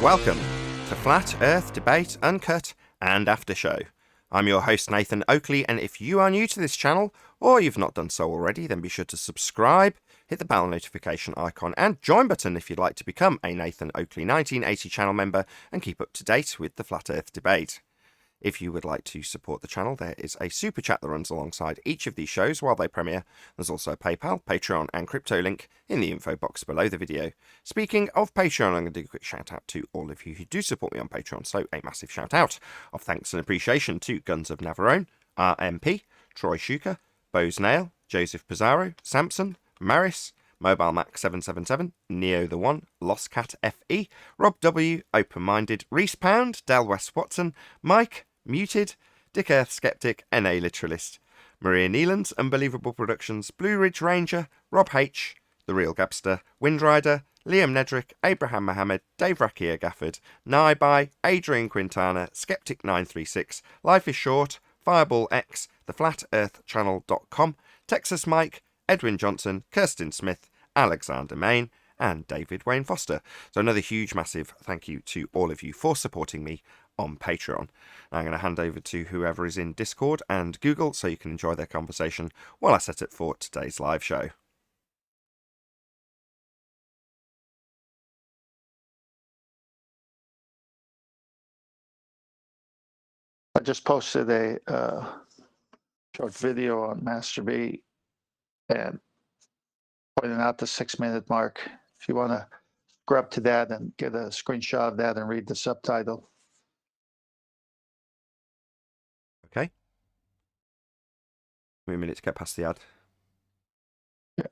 Welcome to Flat Earth Debate Uncut and After Show. I'm your host Nathan Oakley, and if you are new to this channel, or you've not done so already, then be sure to subscribe, hit the bell notification icon and join button if you'd like to become a Nathan Oakley 1980 channel member and keep up to date with the Flat Earth debate. If you would like to support the channel, there is a super chat that runs alongside each of these shows while they premiere. There's also a PayPal, Patreon and crypto link in the info box below the video. Speaking of Patreon, I'm going to do a quick shout out to all of you who do support me on Patreon. So a massive shout out of thanks and appreciation to Guns of Navarone, RMP, Troy Shuka, Bose Nail, Joseph Pizarro, Samson, Maris, Mobile Mac 777, Neo the One, Lost Cat FE, Rob W, Open Minded, Reese Pound, Del West Watson, Mike, Muted, Dick Earth Skeptic, NA Literalist, Maria Neelands, Unbelievable Productions, Blue Ridge Ranger, Rob H, The Real Gabster, Windrider, Liam Nedrick, Abraham Mohammed, Dave Rakia Gafford, Naibai, Adrian Quintana, Skeptic936, Life is Short, Fireball X, TheFlatEarthChannel.com, Texas Mike, Edwin Johnson, Kirsten Smith, Alexander Main, and David Wayne Foster. So another huge, massive thank you to all of you for supporting me on Patreon. I'm going to hand over to whoever is in Discord and Google so you can enjoy their conversation while I set it for today's live show. I just posted a short video on Master B and pointing out the 6-minute mark. If you want to grab to that and get a screenshot of that and read the subtitle. Okay. Give me a minute to get past the ad. Yeah.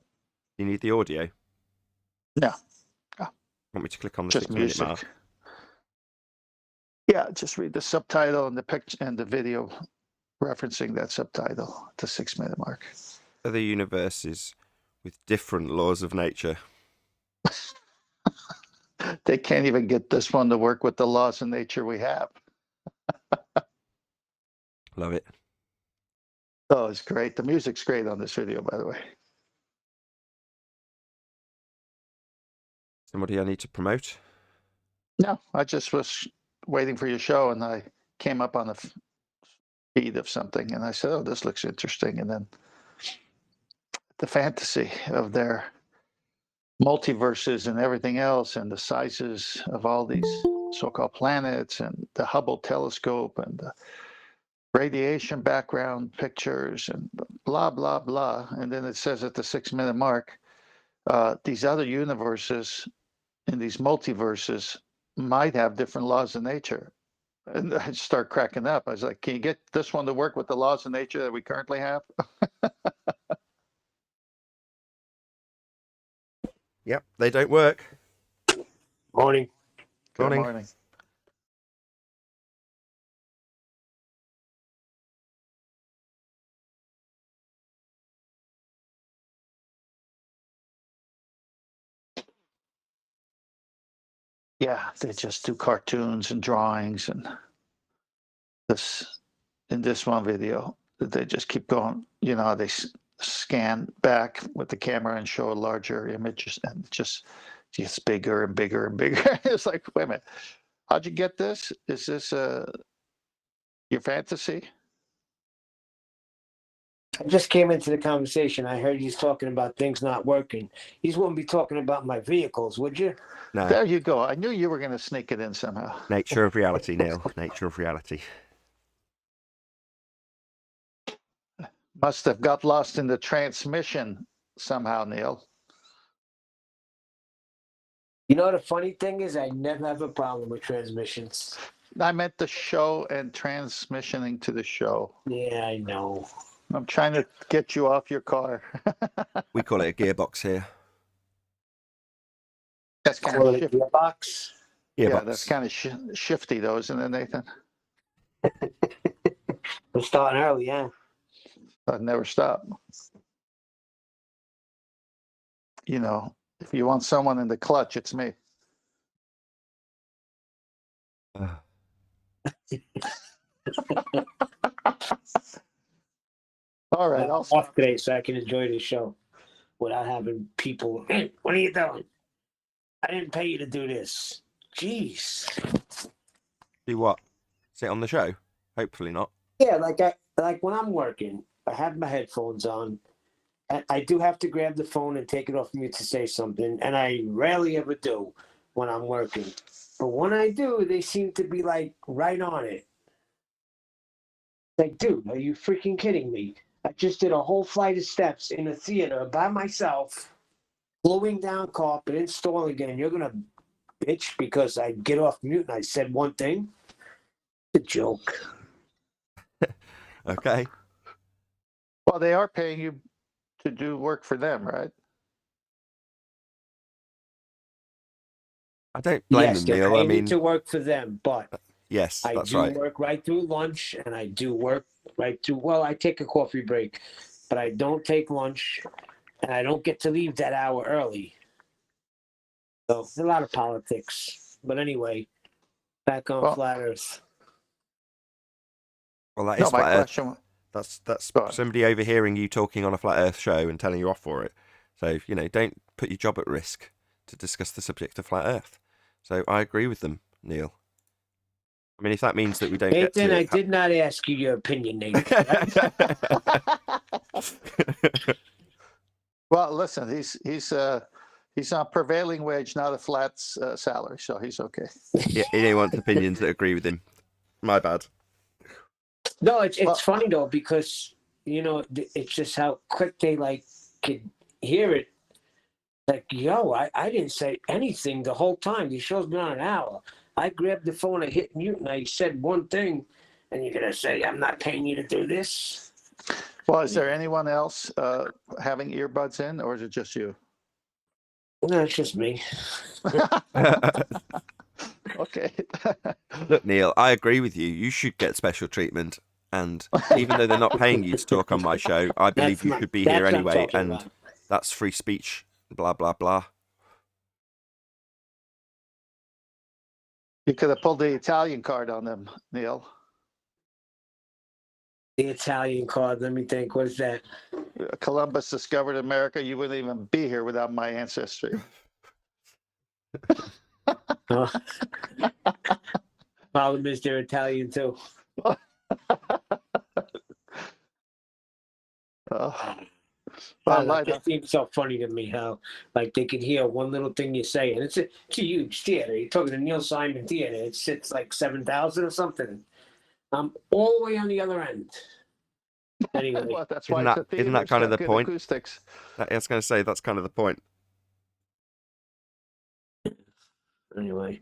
You need the audio? No. Want me to click on the Just 6-minute music. mark? Yeah, just read the subtitle and the picture and the video referencing that subtitle, the 6-minute mark. Other universes with different laws of nature. They can't even get this one to work with the laws of nature we have. Love it. Oh, it's great. The music's great on this video, by the way. Somebody I need to promote? No, I just was waiting for your show and I came up on a feed of something and I said, oh, this looks interesting. And then the fantasy of their multiverses and everything else and the sizes of all these so-called planets and the Hubble telescope and the radiation background pictures and blah, blah, blah. And then it says at the 6-minute mark, these other universes in these multiverses might have different laws of nature. And I start cracking up. I was like, can you get this one to work with the laws of nature that we currently have? Yep, they don't work. Morning. Good morning. Yeah, they just do cartoons and drawings and this in this one video they just keep going. You know, they scan back with the camera and show a larger image and it just gets bigger and bigger and bigger. It's like, wait a minute, how'd you get this? Is this your fantasy? I just came into the conversation. I heard he's talking about things not working. He wouldn't be talking about my vehicles, would you? No. There you go. I knew you were going to sneak it in somehow. Nature of reality, Neil. Nature of reality. Must have got lost in the transmission somehow, Neil. You know, the funny thing is I never have a problem with transmissions. I meant the show and transmissioning to the show. Yeah, I know. I'm trying to get you off your car. We call it a gearbox here. That's kind Call of it a shifty. gearbox. Yeah, Gearbox. that's kind of shifty, though, isn't it, Nathan? We're starting early, yeah. I'd never stop. You know, if you want someone in the clutch, it's me. All right, I'll off stop. today so I can enjoy the show without having people, hey, what are you doing? I didn't pay you to do this. Jeez. Do what? Sit on the show? Hopefully not. Yeah, like when I'm working, I have my headphones on. And I do have to grab the phone and take it off mute to say something, and I rarely ever do when I'm working. But when I do, they seem to be like right on it. Like, dude, are you freaking kidding me? I just did a whole flight of steps in a theater by myself, gluing down carpet, installing it, and you're gonna bitch because I get off mute and I said one thing? It's a joke. Okay. Well, they are paying you to do work for them, right? I don't blame Yes, them, they're Neil. I paying me mean, to work for them, but yes, I that's do right. work right through lunch, and I do work right through. Well, I take a coffee break, but I don't take lunch, and I don't get to leave that hour early. So there's a lot of politics. But anyway, back on Well, flat Earth. Well, that no, is my flat Earth. question. That's Go on. somebody overhearing you talking on a flat Earth show and telling you off for it. So, don't put your job at risk to discuss the subject of flat Earth. So I agree with them, Neil. I mean, if that means that we don't get Nathan, to... I did not ask you your opinion, Nathan. Well, listen, he's on prevailing wage, not a flat salary, so he's okay. He didn't want opinions that agree with him. My bad. No, it's Well- funny though, because it's just how quick they could hear it. Like, yo, I didn't say anything the whole time. The show's been on an hour. I grabbed the phone, I hit mute, and I said one thing, and you're gonna say I'm not paying you to do this? Well, is there anyone else having earbuds in, or is it just you? No, it's just me. Okay. Look, Neil, I agree with you. You should get special treatment. And even though they're not paying you to talk on my show, I believe you should be here That's what I'm anyway. talking And about. that's free speech, blah, blah, blah. You could have pulled the Italian card on them, Neil. The Italian card. Let me think. What's that? Columbus discovered America. You wouldn't even be here without my ancestry. Oh. Problem is, they're Italian too. Well, It seems so funny to me how they could hear one little thing you say, and it's a huge theater. You're talking to Neil Simon Theater. It sits like 7,000 or something. I'm all the way on the other end. Anyway, well, that's why Isn't it's a that- theater. isn't that It's kind of got the good point? Acoustics. I was going to say, that's kind of the point. anyway.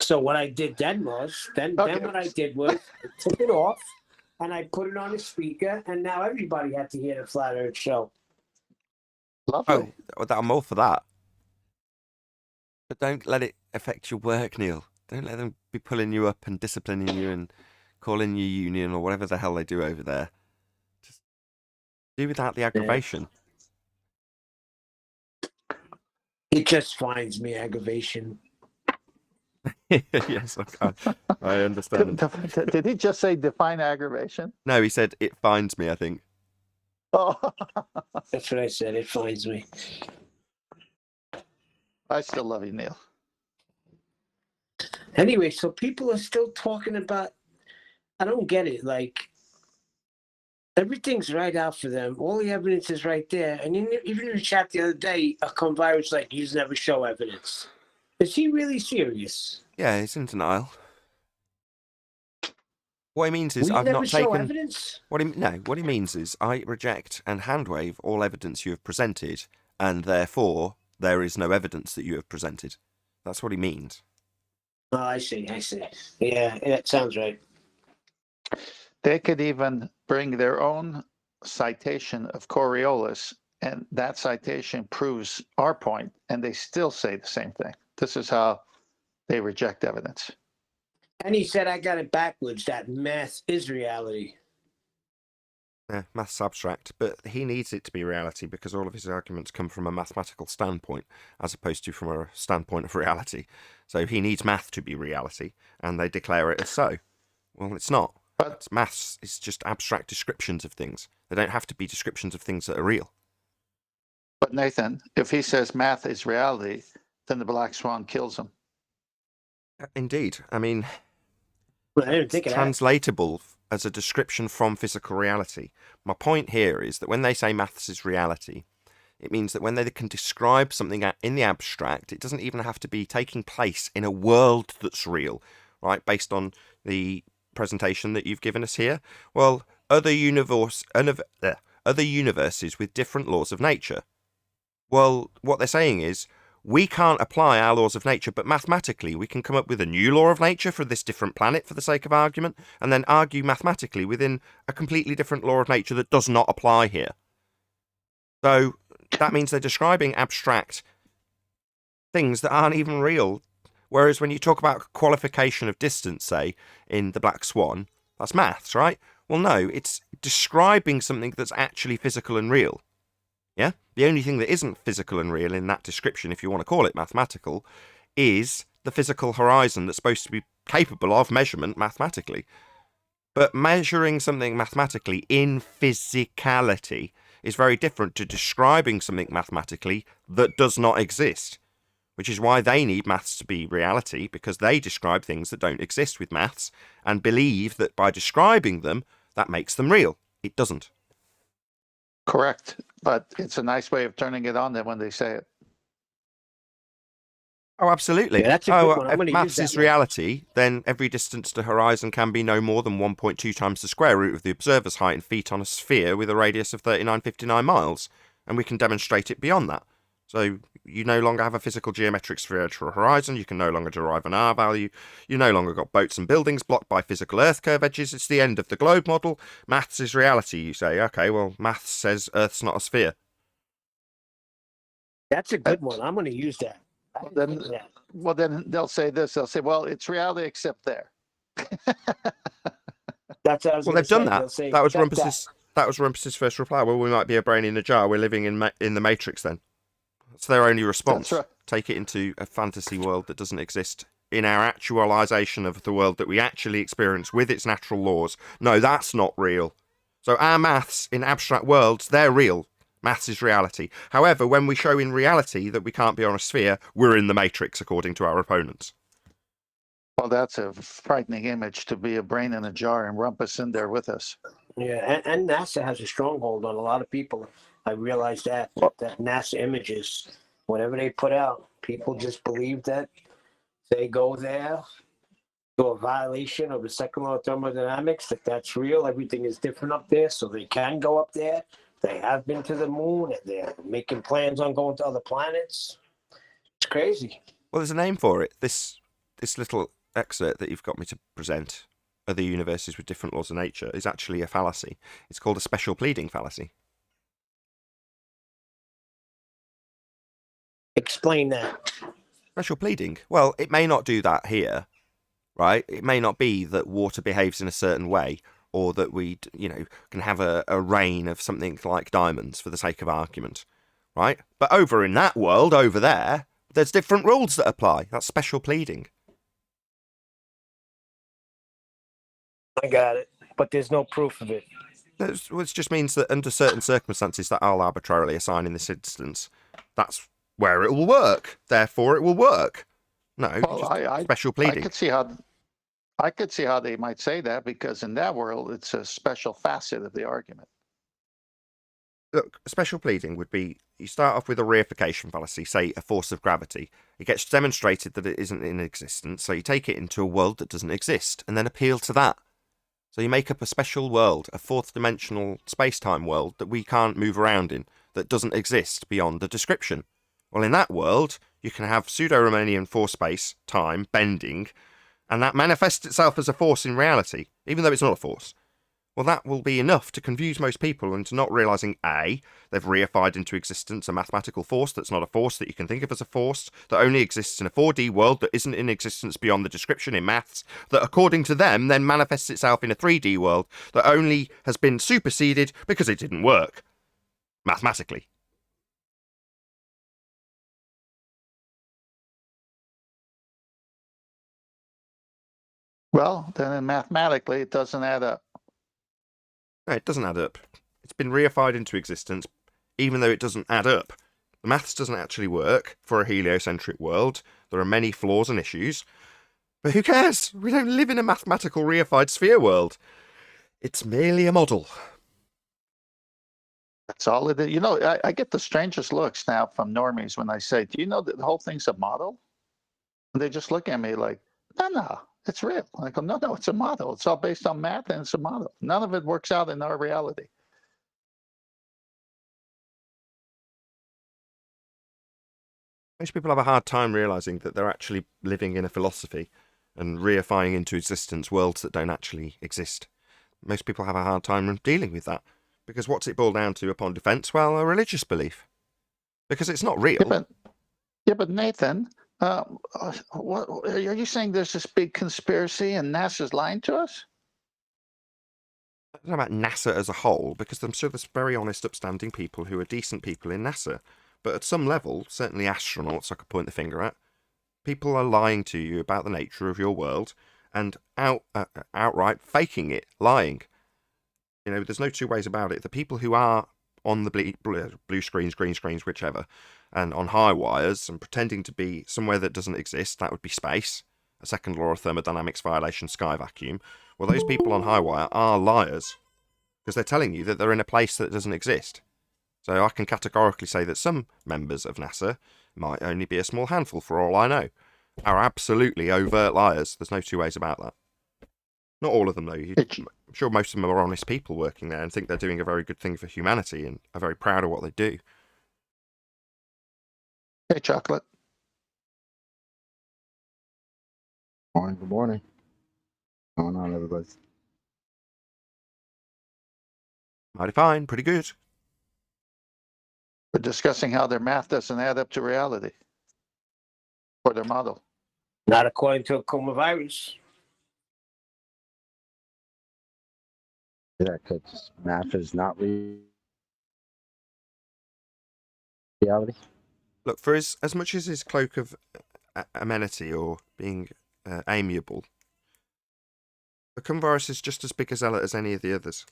So what I did then was then Okay. what I did was I took it off and I put it on a speaker, and now everybody had to hear the Flat Earth show. Lovely. Oh, I'm all for that. But don't let it affect your work, Neil. Don't let them be pulling you up and disciplining you and calling you union or whatever the hell they do over there. Just do without the aggravation. It just finds me aggravation. Yes, I understand. Did he just say define aggravation? No, he said it finds me, I think. Oh, That's what I said. It finds me. I still love you, Neil. Anyway, so people are still talking about. I don't get it. Everything's right out for them. All the evidence is right there. And even in the chat the other day, a convirus you never show evidence. Is he really serious? Yeah, he's in denial. What he means is We I've never not show taken. evidence. What he means is I reject and handwave all evidence you have presented, and therefore there is no evidence that you have presented. That's what he means. Oh, I see. Yeah, that sounds right. They could even bring their own citation of Coriolis, and that citation proves our point, and they still say the same thing. This is how they reject evidence. And he said I got it backwards, that math is reality. Yeah, math's abstract, but he needs it to be reality because all of his arguments come from a mathematical standpoint as opposed to from a standpoint of reality. So he needs math to be reality, and they declare it as so. Well, it's not. But Maths is just abstract descriptions of things. They don't have to be descriptions of things that are real. Nathan, if he says math is reality, then the black swan kills him. Indeed. I mean, I didn't it's think of that. translatable as a description from physical reality. My point here is that when they say maths is reality, it means that when they can describe something in the abstract, it doesn't even have to be taking place in a world that's real, right? Based on the presentation that you've given us here. Well, other universes with different laws of nature. Well, what they're saying is, we can't apply our laws of nature, but mathematically we can come up with a new law of nature for this different planet for the sake of argument, and then argue mathematically within a completely different law of nature that does not apply here. So that means they're describing abstract things that aren't even real. Whereas when you talk about qualification of distance, say, in the Black Swan, that's maths, right? Well, no, it's describing something that's actually physical and real. Yeah? The only thing that isn't physical and real in that description, if you want to call it mathematical, is the physical horizon that's supposed to be capable of measurement mathematically. But measuring something mathematically in physicality is very different to describing something mathematically that does not exist, which is why they need maths to be reality, because they describe things that don't exist with maths and believe that by describing them, that makes them real. It doesn't. Correct. But it's a nice way of turning it on them when they say it. Oh, absolutely. Yeah, that's a good one. I'm If gonna use maths that is one. reality, then every distance to horizon can be no more than 1.2 times the square root of the observer's height in feet on a sphere with a radius of 3959 miles, and we can demonstrate it beyond that. So you no longer have a physical geometric spherical horizon, you can no longer derive an R value, you no longer got boats and buildings blocked by physical Earth curve edges, it's the end of the globe model, maths is reality. You say, okay, well, maths says Earth's not a sphere. That's a good one. I'm going to use that. I Well, didn't then, think of that. well, then they'll say this. They'll say, well, it's reality except there. That's what I was Well, going they've to say. done They'll that. say, That was "Except Rumpus's. That was Rumpus's first reply. Well, we might be a brain in a jar. We're living in the Matrix. Then that's their only response. That's right. Take it into a fantasy world that doesn't exist in our actualization of the world that we actually experience with its natural laws. No, that's not real. So our maths in abstract worlds, they're real. Maths is reality. However, when we show in reality that we can't be on a sphere, we're in the Matrix, according to our opponents. Well, that's a frightening image, to be a brain in a jar and Rumpus in there with us. Yeah, and NASA has a stronghold on a lot of people. I realized that NASA images, whatever they put out, people just believe that they go there to a violation of the second law of thermodynamics, that that's real. Everything is different up there, so they can go up there. They have been to the moon, and they're making plans on going to other planets. It's crazy. Well, there's a name for it. This little excerpt that you've got me to present, other universes with different laws of nature, is actually a fallacy. It's called a special pleading fallacy. Explain that. Special pleading? Well, it may not do that here, right? It may not be that water behaves in a certain way, or that we, can have a rain of something like diamonds for the sake of argument, right? But over in that world, over there, there's different rules that apply. That's special pleading. I got it, but there's no proof of it. Which just means that under certain circumstances that I'll arbitrarily assign in this instance, that's where it will work. Therefore, it will work. No, Well, just special pleading. I could see how they might say that, because in that world, it's a special facet of the argument. Look, special pleading would be, you start off with a reification fallacy, say a force of gravity. It gets demonstrated that it isn't in existence, so you take it into a world that doesn't exist, and then appeal to that. So you make up a special world, a fourth dimensional space-time world that we can't move around in, that doesn't exist beyond the description. Well, in that world, you can have pseudo-Riemannian force-space, time, bending, and that manifests itself as a force in reality, even though it's not a force. Well, that will be enough to confuse most people into not realising, A, they've reified into existence a mathematical force that's not a force that you can think of as a force, that only exists in a 4D world that isn't in existence beyond the description in maths, that according to them then manifests itself in a 3D world that only has been superseded because it didn't work. Mathematically. Well, then mathematically, it doesn't add up. No, it doesn't add up. It's been reified into existence, even though it doesn't add up. The maths doesn't actually work for a heliocentric world. There are many flaws and issues. But who cares? We don't live in a mathematical reified sphere world. It's merely a model. That's all it is. You know, I get the strangest looks now from normies when I say, "Do you know that the whole thing's a model?" And they just look at me like, "No, it's real." I go, "No, it's a model. It's all based on math, and it's a model. None of it works out in our reality." Most people have a hard time realizing that they're actually living in a philosophy and reifying into existence worlds that don't actually exist. Most people have a hard time dealing with that. Because what's it boil down to upon defense? Well, a religious belief. Because it's not real. Yeah, but Nathan, what are you saying? There's this big conspiracy, and NASA's lying to us? I don't know about NASA as a whole, because I'm sure there's very honest, upstanding people who are decent people in NASA. But at some level, certainly astronauts I could point the finger at, people are lying to you about the nature of your world and outright faking it, lying. You know, there's no two ways about it. The people who are on the blue screens, green screens, whichever, and on high wires and pretending to be somewhere that doesn't exist, that would be space, a second law of thermodynamics violation, sky vacuum. Well, those people on high wire are liars because they're telling you that they're in a place that doesn't exist. So I can categorically say that some members of NASA, might only be a small handful for all I know, are absolutely overt liars. There's no two ways about that. Not all of them, though. I'm sure most of them are honest people working there and think they're doing a very good thing for humanity and are very proud of what they do. Hey, Chocolate. Morning, good morning. What's going on, everybody? Mighty fine, pretty good. We're discussing how their math doesn't add up to reality or their model. Not according to a coronavirus. Yeah, because math is not reality. Look, for as much as his cloak of amenity or being amiable, the coronavirus is just as big a zealot as any of the others.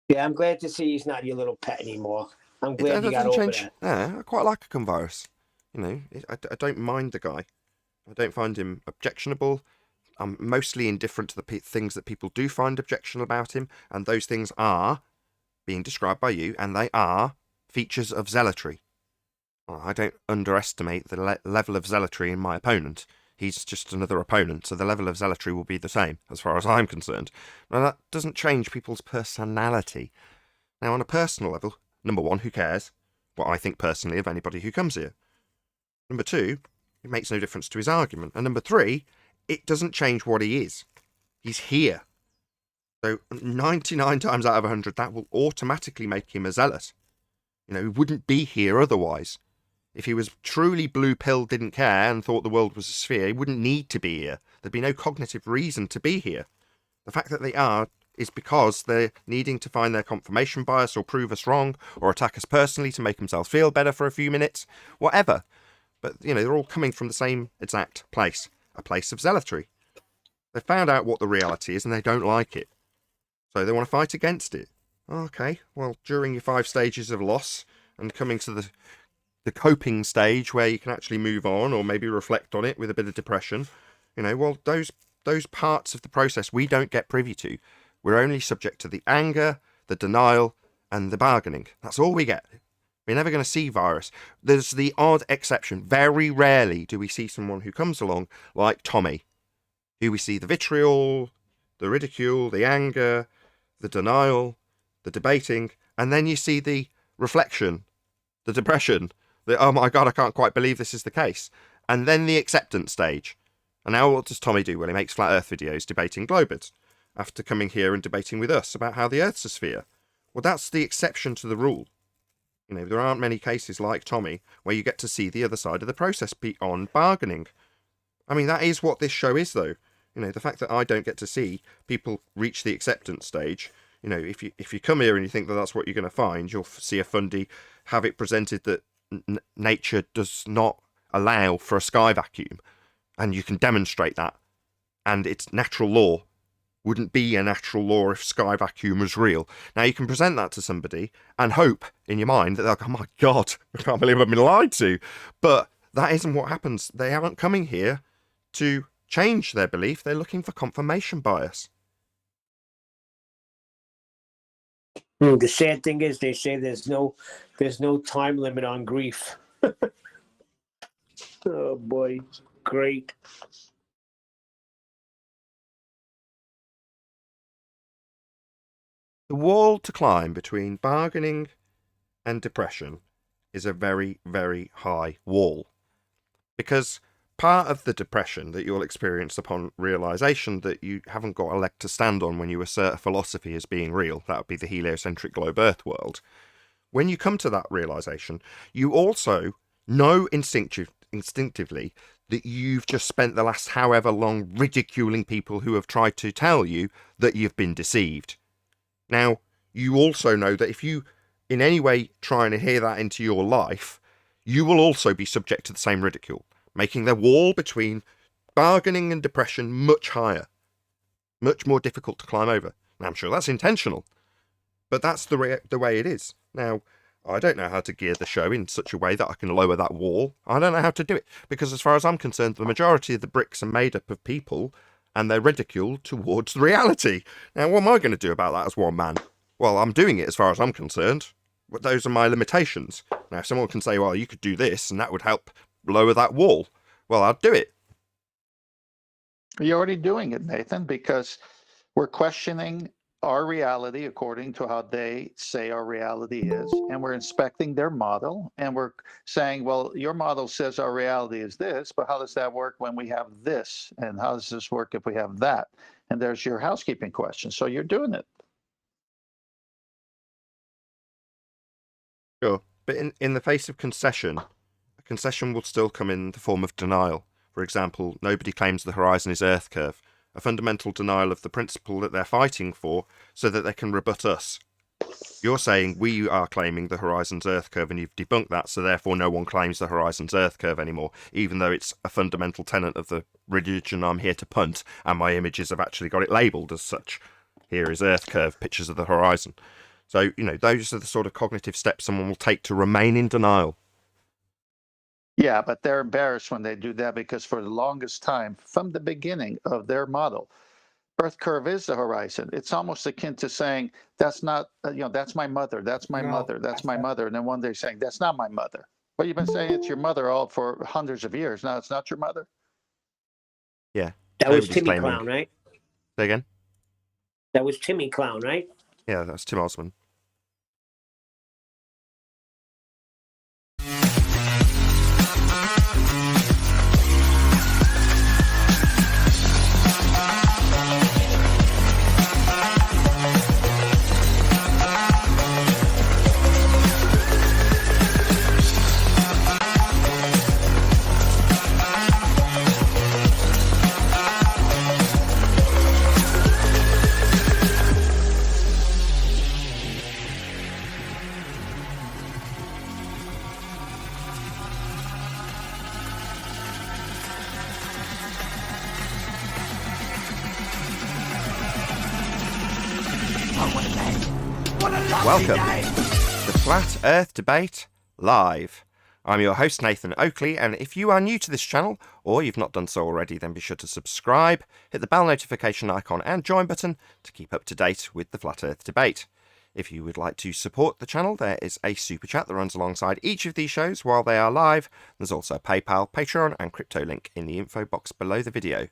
Yeah, I'm glad to see he's not your little pet anymore. I'm glad you got doesn't over change. that. Yeah, I quite like a coronavirus. You know, I don't mind the guy. I don't find him objectionable. I'm mostly indifferent to the things that people do find objectionable about him, and those things are being described by you, and they are features of zealotry. I don't underestimate the level of zealotry in my opponent. He's just another opponent, so the level of zealotry will be the same, as far as I'm concerned. Now, that doesn't change people's personality. Now, on a personal level, number one, who cares what I think personally of anybody who comes here? Number two, it makes no difference to his argument. And number three, it doesn't change what he is. He's here. So 99 times out of 100, that will automatically make him a zealot. You know, he wouldn't be here otherwise. If he was truly blue-pilled, didn't care, and thought the world was a sphere, he wouldn't need to be here. There'd be no cognitive reason to be here. The fact that they are is because they're needing to find their confirmation bias or prove us wrong or attack us personally to make themselves feel better for a few minutes, whatever. But, you know, they're all coming from the same exact place, a place of zealotry. They found out what the reality is and they don't like it. So they want to fight against it. Okay, well, during your 5 stages of loss and coming to the coping stage where you can actually move on or maybe reflect on it with a bit of depression, you know, well, those parts of the process we don't get privy to. We're only subject to the anger, the denial, and the bargaining. That's all we get. We're never going to see virus. There's the odd exception. Very rarely do we see someone who comes along like Tommy, who we see the vitriol, the ridicule, the anger, the denial, the debating, and then you see the reflection, the depression, the, oh my God, I can't quite believe this is the case. And then the acceptance stage. And now what does Tommy do? Well, he makes flat earth videos debating globids after coming here and debating with us about how the earth's a sphere. Well, that's the exception to the rule. You know, there aren't many cases like Tommy where you get to see the other side of the process beyond bargaining. I mean, that is what this show is, though. You know, the fact that I don't get to see people reach the acceptance stage. You know, if you come here and you think that that's what you're going to find, you'll see a fundy have it presented that nature does not allow for a sky vacuum, and you can demonstrate that, and it's natural law. wouldn't be a natural law if sky vacuum was real. Now, you can present that to somebody and hope in your mind that they'll go, oh my God, I can't believe I've been lied to. But that isn't what happens. They aren't coming here to change their belief. They're looking for confirmation bias. The sad thing is, they say there's no time limit on grief. Oh boy, great. The wall to climb between bargaining and depression is a very, very high wall. Because part of the depression that you'll experience upon realization that you haven't got a leg to stand on when you assert a philosophy as being real, that would be the heliocentric globe earth world. When you come to that realization, you also know instinctively that you've just spent the last however long ridiculing people who have tried to tell you that you've been deceived. Now, you also know that if you in any way try and adhere that into your life, you will also be subject to the same ridicule, making the wall between bargaining and depression much higher, much more difficult to climb over. Now, I'm sure that's intentional, but that's the way it is. Now, I don't know how to gear the show in such a way that I can lower that wall. I don't know how to do it, because as far as I'm concerned, the majority of the bricks are made up of people and they're ridiculed towards the reality. Now, what am I going to do about that as one man? Well, I'm doing it as far as I'm concerned. But those are my limitations. Now, if someone can say, well, you could do this and that would help lower that wall, well, I'd do it. You're already doing it, Nathan, because we're questioning our reality according to how they say our reality is, and we're inspecting their model, and we're saying, well, your model says our reality is this, but how does that work when we have this? And how does this work if we have that? And there's your housekeeping question. So you're doing it. Sure. But in the face of concession, a concession will still come in the form of denial. For example, nobody claims the horizon is Earth curve, a fundamental denial of the principle that they're fighting for so that they can rebut us. You're saying we are claiming the horizon's Earth curve and you've debunked that, so therefore no one claims the horizon's Earth curve anymore, even though it's a fundamental tenet of the religion I'm here to punt, and my images have actually got it labelled as such. Here is Earth curve, pictures of the horizon. So, those are the sort of cognitive steps someone will take to remain in denial. Yeah, but they're embarrassed when they do that, because for the longest time, from the beginning of their model, Earth curve is the horizon. It's almost akin to saying, that's not, that's my mother, that's my mother, that's my mother. And then one day saying, that's not my mother. Well, you've been saying it's your mother all for hundreds of years. Now it's not your mother? Yeah. That was Timmy Clown, right? Say again? That was Timmy Clown, right? Yeah, that's Tim Osman. Welcome to the Flat Earth Debate Live. I'm your host, Nathan Oakley, and if you are new to this channel, or you've not done so already, then be sure to subscribe, hit the bell notification icon and join button to keep up to date with the Flat Earth Debate. If you would like to support the channel, there is a super chat that runs alongside each of these shows while they are live. There's also a PayPal, Patreon and crypto link in the info box below the video.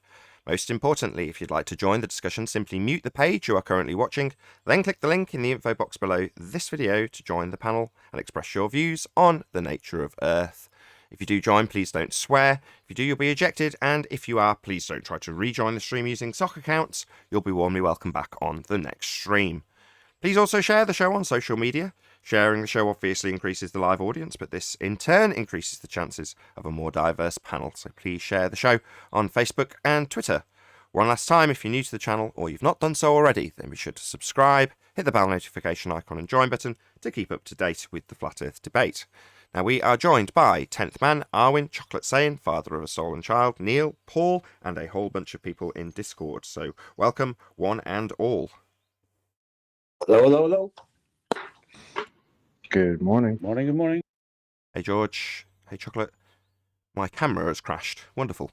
Most importantly, if you'd like to join the discussion, simply mute the page you are currently watching, then click the link in the info box below this video to join the panel and express your views on the nature of Earth. If you do join, please don't swear. If you do, you'll be ejected, and if you are, please don't try to rejoin the stream using sock accounts. You'll be warmly welcome back on the next stream. Please also share the show on social media. Sharing the show obviously increases the live audience, but this in turn increases the chances of a more diverse panel. So please share the show on Facebook and Twitter. One last time, if you're new to the channel or you've not done so already, then be sure to subscribe, hit the bell notification icon and join button to keep up to date with the Flat Earth Debate. Now, we are joined by 10th Man, Arwin, Chocolate Saiyan, father of a stolen child, Neil, Paul, and a whole bunch of people in Discord. So, welcome, one and all. Hello, hello, hello. Good morning. Morning, good morning. Hey, George. Hey, Chocolate. My camera has crashed. Wonderful.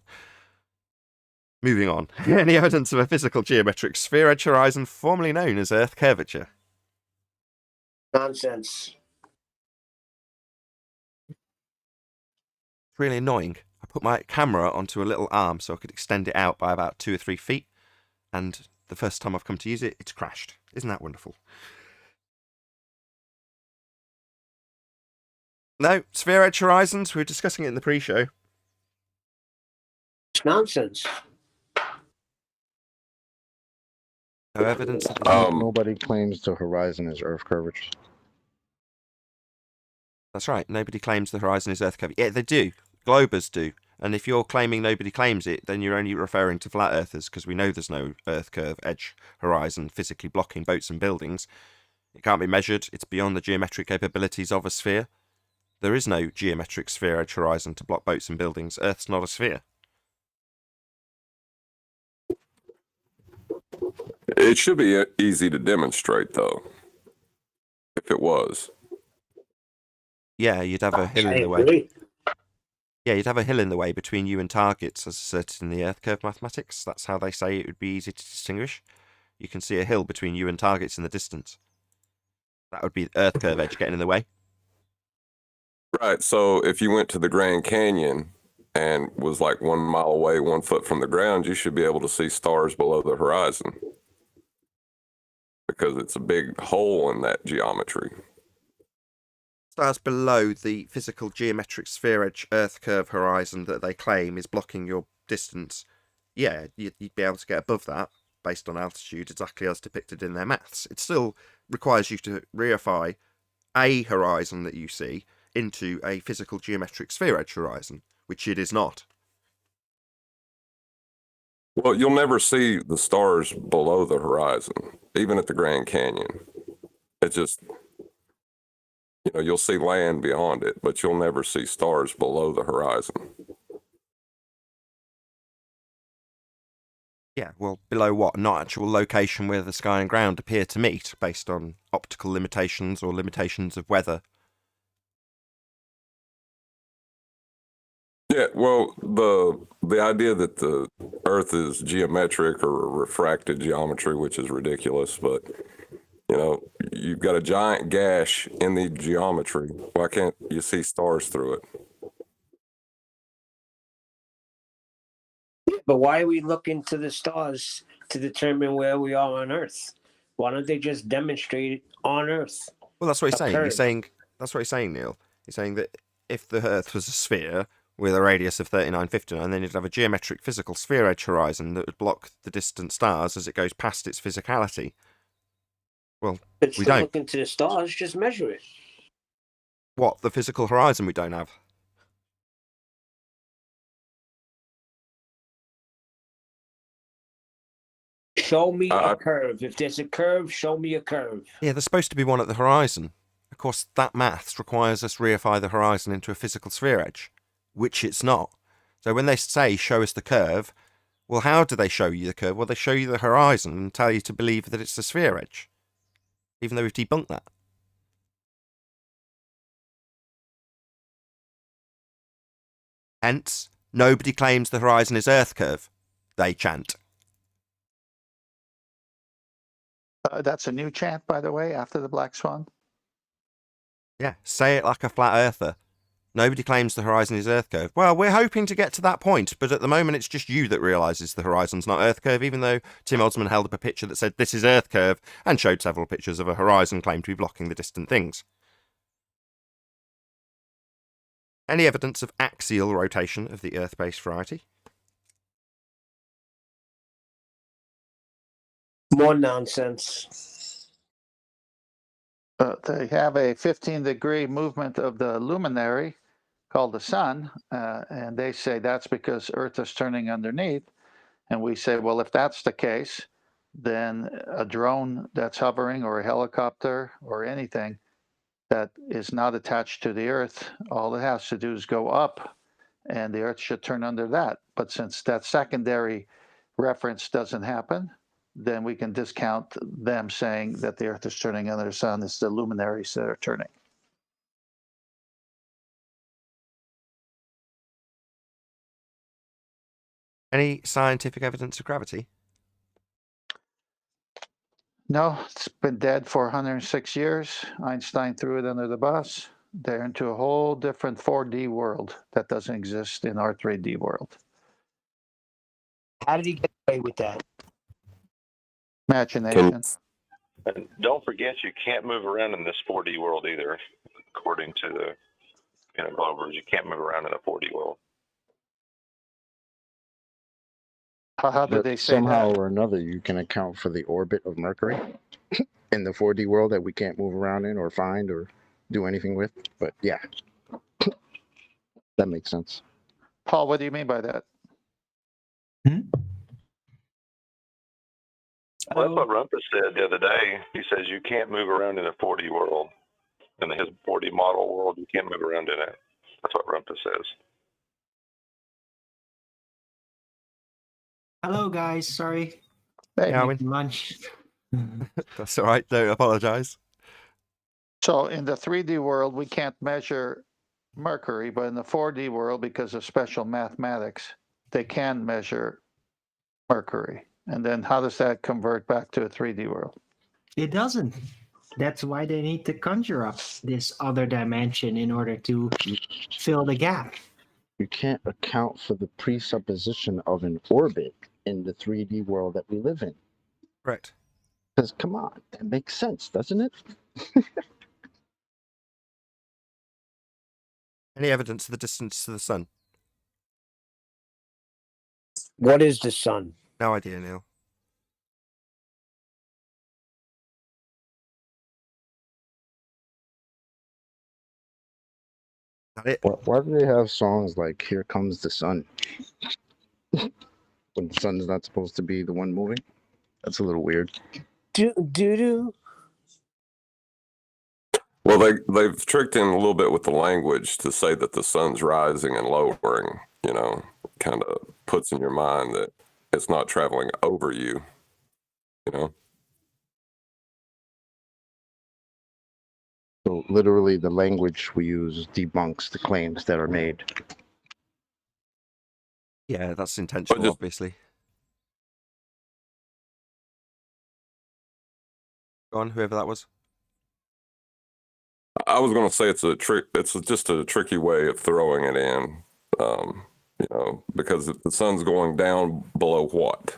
Moving on. Any evidence of a physical geometric sphere edge horizon formerly known as Earth curvature? Nonsense. It's really annoying. I put my camera onto a little arm so I could extend it out by about 2 or 3 feet, and the first time I've come to use it, it's crashed. Isn't that wonderful? No, sphere edge horizons. We were discussing it in the pre-show. It's nonsense. No evidence of Nobody claims the horizon is Earth curvature. That's right. Nobody claims the horizon is Earth curvature. Yeah, they do. Globers do. And if you're claiming nobody claims it, then you're only referring to flat earthers, because we know there's no Earth curve edge horizon physically blocking boats and buildings. It can't be measured. It's beyond the geometric capabilities of a sphere. There is no geometric sphere edge horizon to block boats and buildings. Earth's not a sphere. It should be easy to demonstrate, though, if it was. Yeah, you'd have a hill I in the way. agree. Yeah, you'd have a hill in the way between you and targets, as asserted in the Earth curve mathematics. That's how they say it would be easy to distinguish. You can see a hill between you and targets in the distance. That would be the Earth curve edge getting in the way. Right. So if you went to the Grand Canyon and was like 1 mile away, 1 foot from the ground, you should be able to see stars below the horizon because it's a big hole in that geometry. Stars below the physical geometric sphere edge Earth curve horizon that they claim is blocking your distance. Yeah, you'd be able to get above that based on altitude, exactly as depicted in their maths. It still requires you to reify a horizon that you see into a physical geometric sphere edge horizon, which it is not. Well, you'll never see the stars below the horizon, even at the Grand Canyon. It just, you'll see land beyond it, but you'll never see stars below the horizon. Yeah, well, below what? Not actual location where the sky and ground appear to meet, based on optical limitations or limitations of weather. Yeah, well, the idea that the Earth is geometric or refracted geometry, which is ridiculous, but you've got a giant gash in the geometry. Why can't you see stars through it? But why are we looking to the stars to determine where we are on Earth? Why don't they just demonstrate it on Earth? Well, that's what he's A saying. curve. He's saying that's what he's saying, Neil. He's saying that if the Earth was a sphere with a radius of 3959, then you'd have a geometric physical sphere edge horizon that would block the distant stars as it goes past its physicality. Well, But we still don't. looking to the stars, just measure it. What, the physical horizon we don't have? Show me a curve. If there's a curve, show me a curve. Yeah, there's supposed to be one at the horizon. Of course, that maths requires us reify the horizon into a physical sphere edge, which it's not. So when they say, show us the curve, well, how do they show you the curve? Well, they show you the horizon and tell you to believe that it's the sphere edge, even though we've debunked that. Hence, nobody claims the horizon is Earth curve. They chant. That's a new chant, by the way, after the Black Swan. Yeah, say it like a flat earther. Nobody claims the horizon is Earth curve. Well, we're hoping to get to that point, but at the moment it's just you that realises the horizon's not Earth curve, even though Tim Osman held up a picture that said this is Earth curve and showed several pictures of a horizon claimed to be blocking the distant things. Any evidence of axial rotation of the Earth-based variety? More nonsense. They have a 15-degree movement of the luminary called the sun, and they say that's because Earth is turning underneath. And we say, well, if that's the case, then a drone that's hovering or a helicopter or anything that is not attached to the Earth, all it has to do is go up, and the Earth should turn under that. But since that secondary reference doesn't happen, then we can discount them saying that the Earth is turning under the sun. It's the luminaries that are turning. Any scientific evidence of gravity? No, it's been dead for 106 years. Einstein threw it under the bus. They're into a whole different 4D world that doesn't exist in our 3D world. How did he get away with that? Imagination. And don't forget, you can't move around in this 4D world either, according to the Glovers. You can't move around in a 4D world. How did they say Somehow that? or another, you can account for the orbit of Mercury in the 4D world that we can't move around in or find or do anything with. But yeah, that makes sense. Paul, what do you mean by that? Well, that's what Rumpus said the other day. He says you can't move around in a 4D world. In his 4D model world, you can't move around in it. That's what Rumpus says. Hello, guys. Sorry. Hey, Yeah, I mean, Lunch. that's all right. Don't apologize. so in the 3D world, we can't measure Mercury, but in the 4D world, because of special mathematics, they can measure Mercury. And then how does that convert back to a 3D world? It doesn't. That's why they need to conjure up this other dimension in order to fill the gap. You can't account for the presupposition of an orbit in the 3D world that we live in. Correct. Because come on, that makes sense, doesn't it? Any evidence of the distance to the sun? What is the sun? No idea, Neil. That it? Why do they have songs like "Here Comes the Sun" when the sun's not supposed to be the one moving? That's a little weird. Do. Well, they've tricked in a little bit with the language to say that the sun's rising and lowering. Kind of puts in your mind that it's not traveling over you. So literally, the language we use debunks the claims that are made. Yeah, that's intentional, obviously. Go on, whoever that was. I was going to say it's a trick. It's just a tricky way of throwing it in, because if the sun's going down below what,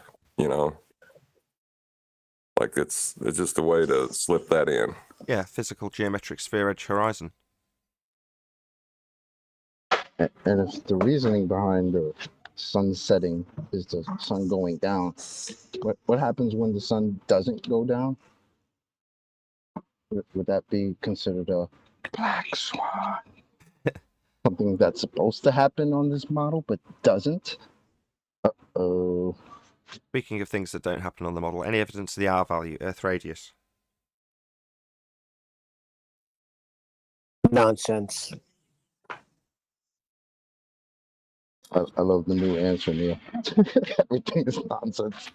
like it's just a way to slip that in. Yeah, physical geometric sphere edge horizon. And if the reasoning behind the sun setting is the sun going down, what happens when the sun doesn't go down? Would that be considered a black swan? Something that's supposed to happen on this model but doesn't? Uh-oh. Speaking of things that don't happen on the model, any evidence of the R value, Earth radius? Nonsense. I love the new answer, Neil. Everything is nonsense.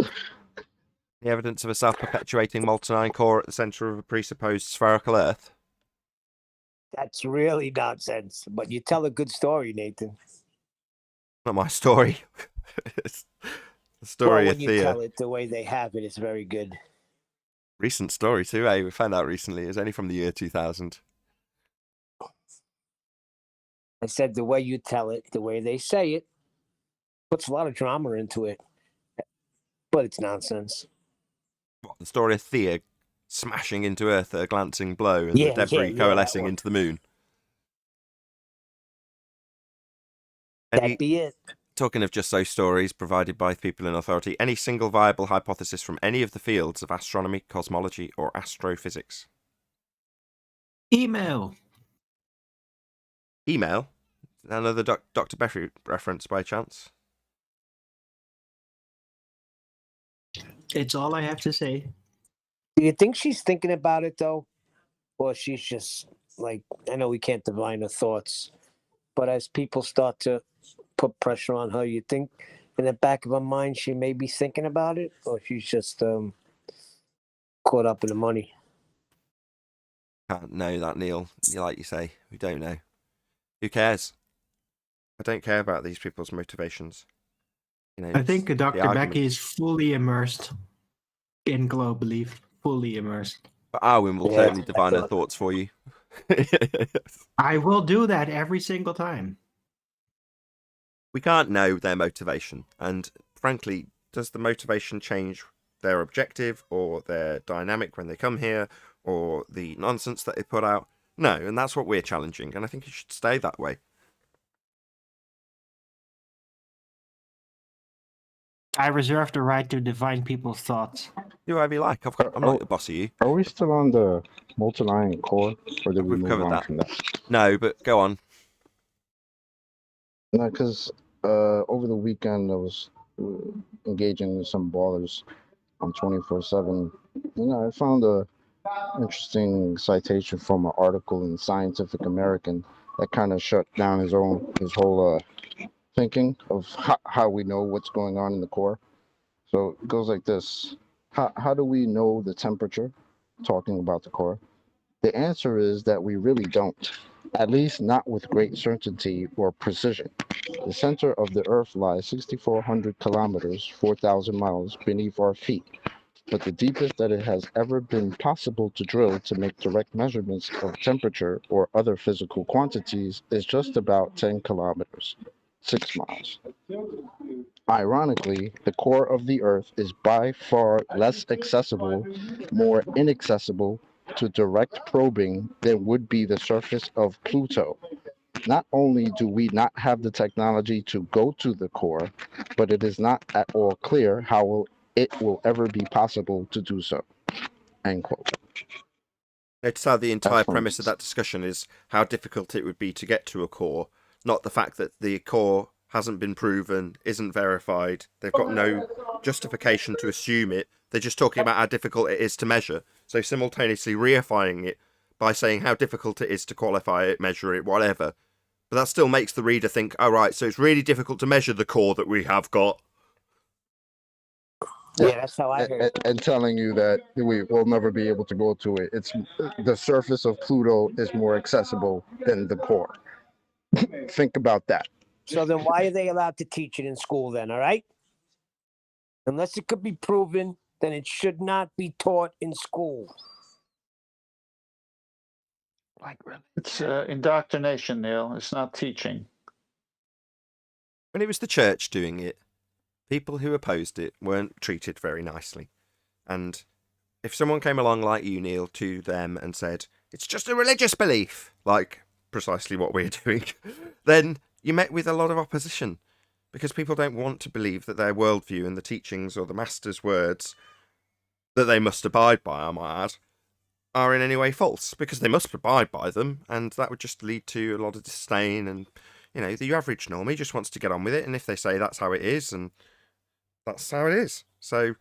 The evidence of a self-perpetuating molten iron core at the center of a presupposed spherical Earth? That's really nonsense. But you tell a good story, Nathan. Not my story. It's the story Well, of when you Thea. tell it the way they have it, it's very good. Recent story too, eh? We found out recently. It's only from the year 2000. I said the way you tell it, the way they say it, puts a lot of drama into it. But it's nonsense. What, the story of Thea smashing into Earth at a glancing blow and the debris coalescing that into the moon? That'd be it. Talking of just so stories provided by people in authority, any single viable hypothesis from any of the fields of astronomy, cosmology, or astrophysics? Email. Email? Another Dr. Beffy reference by chance? It's all I have to say. Do you think she's thinking about it, though? Or she's just like, I know we can't divine her thoughts, but as people start to put pressure on her, you think in the back of her mind she may be thinking about it, or she's just caught up in the money. Can't know that, Neil. Like you say, we don't know. Who cares? I don't care about these people's motivations. You know, I think it's the Dr. argument. Becky is fully immersed in globe belief, fully immersed. But Arwin will Yeah, totally I divine her thought- thoughts for you. I will do that every single time. We can't know their motivation, and frankly, does the motivation change their objective or their dynamic when they come here, or the nonsense that they put out? No, and that's what we're challenging, and I think it should stay that way. I reserve the right to divine people's thoughts. Do whatever you like. I'm not the boss of you. Are we still on the multi-line core, or did we We've move covered on that. from that? No, but go on. No, because over the weekend I was engaging with some ballers on 24/7. I found a interesting citation from an article in Scientific American that kind of shut down his whole thinking of how we know what's going on in the core. So it goes like this: how do we know the temperature? Talking about the core. The answer is that we really don't, at least not with great certainty or precision. The center of the Earth lies 6,400 kilometers, 4,000 miles beneath our feet, but the deepest that it has ever been possible to drill to make direct measurements of temperature or other physical quantities is just about 10 kilometers, 6 miles. Ironically, the core of the Earth is by far less accessible, more inaccessible to direct probing than would be the surface of Pluto. Not only do we not have the technology to go to the core, but it is not at all clear how it will ever be possible to do so. End quote. Notice how the entire That's from- premise of that discussion is how difficult it would be to get to a core, not the fact that the core hasn't been proven, isn't verified. They've got no justification to assume it. They're just talking about how difficult it is to measure. So simultaneously reifying it by saying how difficult it is to qualify it, measure it, whatever. But that still makes the reader think, oh, right, so it's really difficult to measure the core that we have got. Yeah, that's how I heard. And telling you that we will never be able to go to it. It's the surface of Pluto is more accessible than the core. Think about that. So then why are they allowed to teach it in school then, all right? Unless it could be proven, then it should not be taught in school. Like, really? It's indoctrination, Neil. It's not teaching. When it was the church doing it, people who opposed it weren't treated very nicely. And if someone came along like you, Neil, to them and said, it's just a religious belief, like precisely what we're doing, then you met with a lot of opposition. Because people don't want to believe that their worldview and the teachings or the master's words that they must abide by, I might add, are in any way false. Because they must abide by them, and that would just lead to a lot of disdain. And, the average normie just wants to get on with it. And if they say that's how it is, and that's how it is. So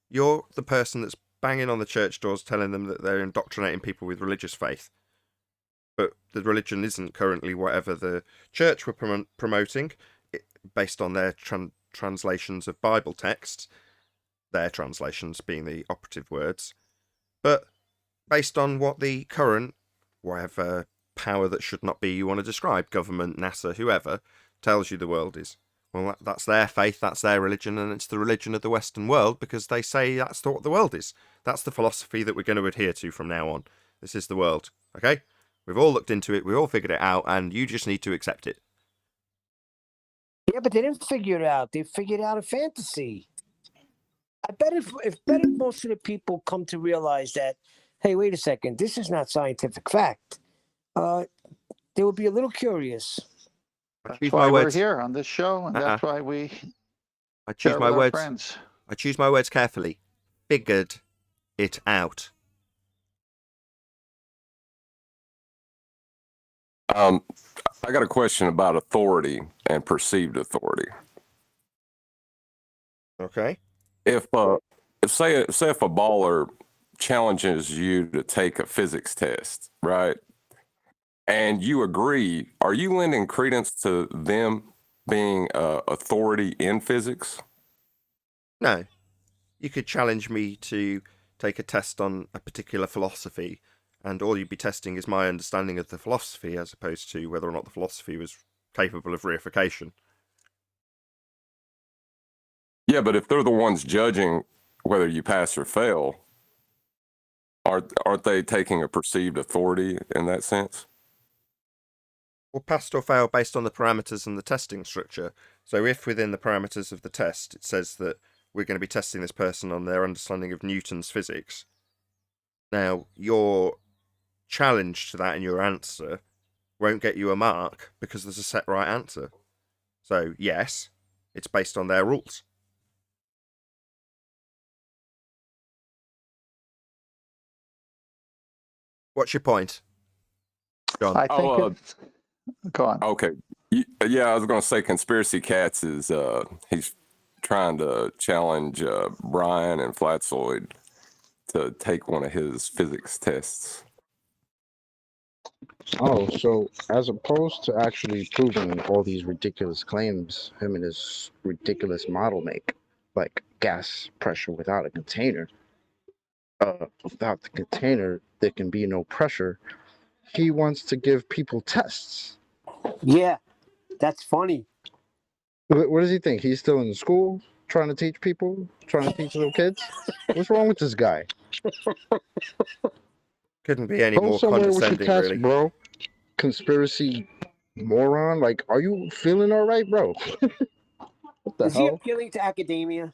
you're the person that's banging on the church doors telling them that they're indoctrinating people with religious faith. But the religion isn't currently whatever the church were promoting, based on their translations of Bible texts, their translations being the operative words, but based on what the current, whatever power that should not be you want to describe, government, NASA, whoever, tells you the world is. Well, that's their faith, that's their religion, and it's the religion of the Western world because they say that's what the world is. That's the philosophy that we're going to adhere to from now on. This is the world, okay? We've all looked into it, we all figured it out, and you just need to accept it. Yeah, but they didn't figure it out. They figured out a fantasy. I bet if most of the people come to realize that, hey, wait a second, this is not scientific fact, they will be a little curious. That's why we're here on this show, and that's why we I choose share my with our words. friends. I choose my words carefully. Figured it out. I got a question about authority and perceived authority. Okay. If say if a baller challenges you to take a physics test, right? and you agree, are you lending credence to them being authority in physics? No. You could challenge me to take a test on a particular philosophy, and all you'd be testing is my understanding of the philosophy as opposed to whether or not the philosophy was capable of reification. Yeah, but if they're the ones judging whether you pass or fail, aren't they taking a perceived authority in that sense? Well, passed or failed based on the parameters and the testing structure. So if within the parameters of the test it says that we're going to be testing this person on their understanding of Newton's physics, now your challenge to that in your answer won't get you a mark because there's a set right answer. So yes, it's based on their rules. What's your point, John? I think go on. Okay. Yeah, I was going to say Conspiracy Cats is, he's trying to challenge Brian and Flatzoid to take one of his physics tests. Oh, so as opposed to actually proving all these ridiculous claims him and his ridiculous model make, like gas pressure without a container, without the container, there can be no pressure. He wants to give people tests. Yeah, that's funny. What does he think? He's still in school trying to teach people, trying to teach little kids? What's wrong with this guy? Couldn't be any Go more somewhere with your condescending, test, really. bro. Conspiracy moron. Like, are you feeling all right, bro? What the Is he hell? appealing to academia?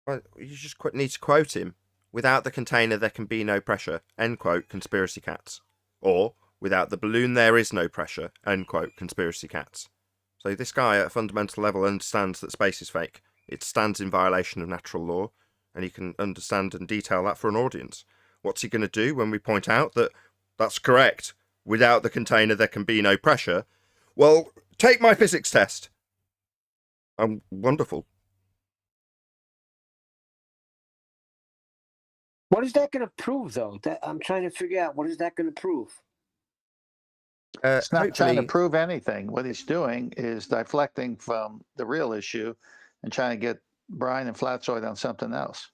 Well, you just need to quote him. Without the container, there can be no pressure. End quote, Conspiracy Cats. Or, without the balloon, there is no pressure. End quote, Conspiracy Cats. So this guy, at a fundamental level, understands that space is fake. It stands in violation of natural law, and he can understand and detail that for an audience. What's he going to do when we point out that that's correct? Without the container, there can be no pressure. Well, take my physics test. Wonderful. What is that going to prove, though? That I'm trying to figure out. What is that going to prove? It's not trying to Hopefully, prove anything. What he's doing is deflecting from the real issue and trying to get Brian and Flatzoid on something else.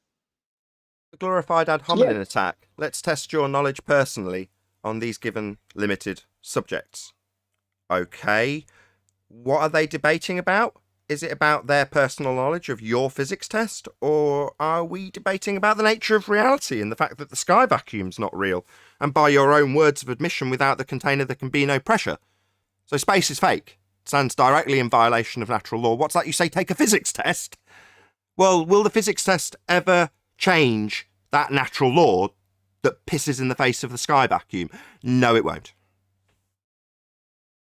a glorified ad hominem attack. Let's test your knowledge personally on these given limited subjects. Okay. What are they debating about? Is it about their personal knowledge of your physics test? Or are we debating about the nature of reality and the fact that the sky vacuum's not real? And by your own words of admission, without the container there can be no pressure. So space is fake. It stands directly in violation of natural law. What's that you say? Take a physics test? Well, will the physics test ever change that natural law that pisses in the face of the sky vacuum? No, it won't.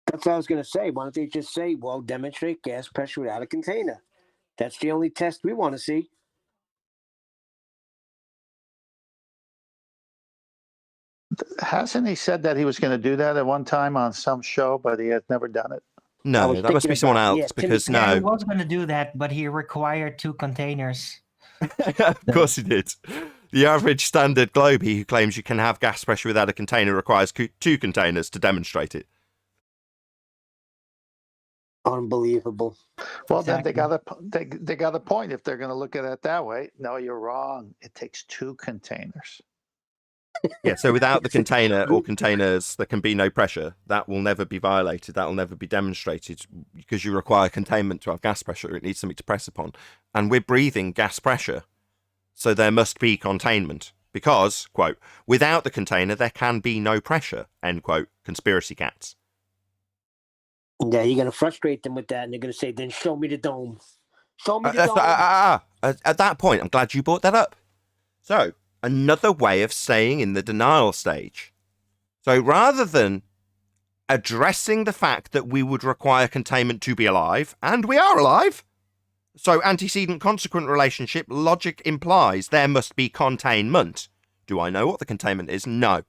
That's what I was going to say. Why don't they just say, well, demonstrate gas pressure without a container? That's the only test we want to see. Hasn't he said that he was going to do that at one time on some show, but he has never done it? No, that must be someone else because Yeah, he no. was going to do that, but he required 2 containers. Of course he did. The average standard globie who claims you can have gas pressure without a container requires 2 containers to demonstrate it. Unbelievable. Well, Exactly. then they got a point if they're going to look at it that way. No, you're wrong. It takes 2 containers. Yeah, so without the container or containers, there can be no pressure. That will never be violated. That will never be demonstrated because you require containment to have gas pressure. It needs something to press upon. And we're breathing gas pressure. So there must be containment because, quote, without the container, there can be no pressure, end quote, Conspiracy Cats. Yeah, you're going to frustrate them with that, and they're going to say, then show me the dome. Show me the dome. At that point, I'm glad you brought that up. So, another way of staying in the denial stage. So rather than addressing the fact that we would require containment to be alive, and we are alive, so antecedent consequent relationship logic implies there must be containment. Do I know what the containment is? No.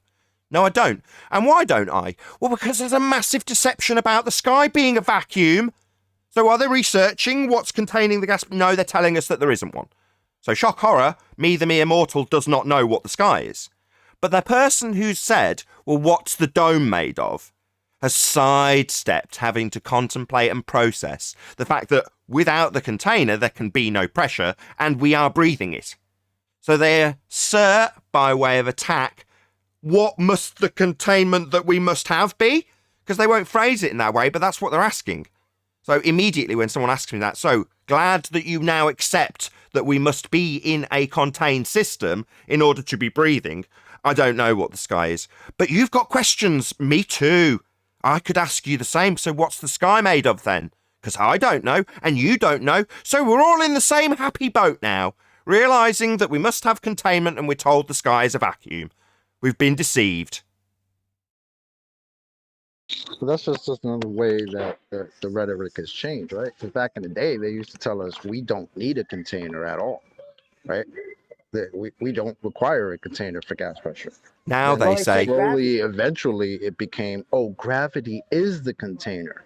No, I don't. And why don't I? Well, because there's a massive deception about the sky being a vacuum. So are they researching what's containing the gas? No, they're telling us that there isn't one. So shock horror, me the mere mortal does not know what the sky is. But the person who said, well, what's the dome made of, has sidestepped having to contemplate and process the fact that without the container, there can be no pressure, and we are breathing it. So they assert, by way of attack, what must the containment that we must have be? Because they won't phrase it in that way, but that's what they're asking. So immediately when someone asks me that, so glad that you now accept that we must be in a contained system in order to be breathing. I don't know what the sky is. But you've got questions. Me too. I could ask you the same. So what's the sky made of then? Because I don't know and you don't know. So we're all in the same happy boat now, realising that we must have containment and we're told the sky is a vacuum. We've been deceived. So that's just another way that the rhetoric has changed, right? Because back in the day, they used to tell us we don't need a container at all, right? That we don't require a container for gas pressure. Now Then they say, slowly, eventually, it became, oh, gravity is the container,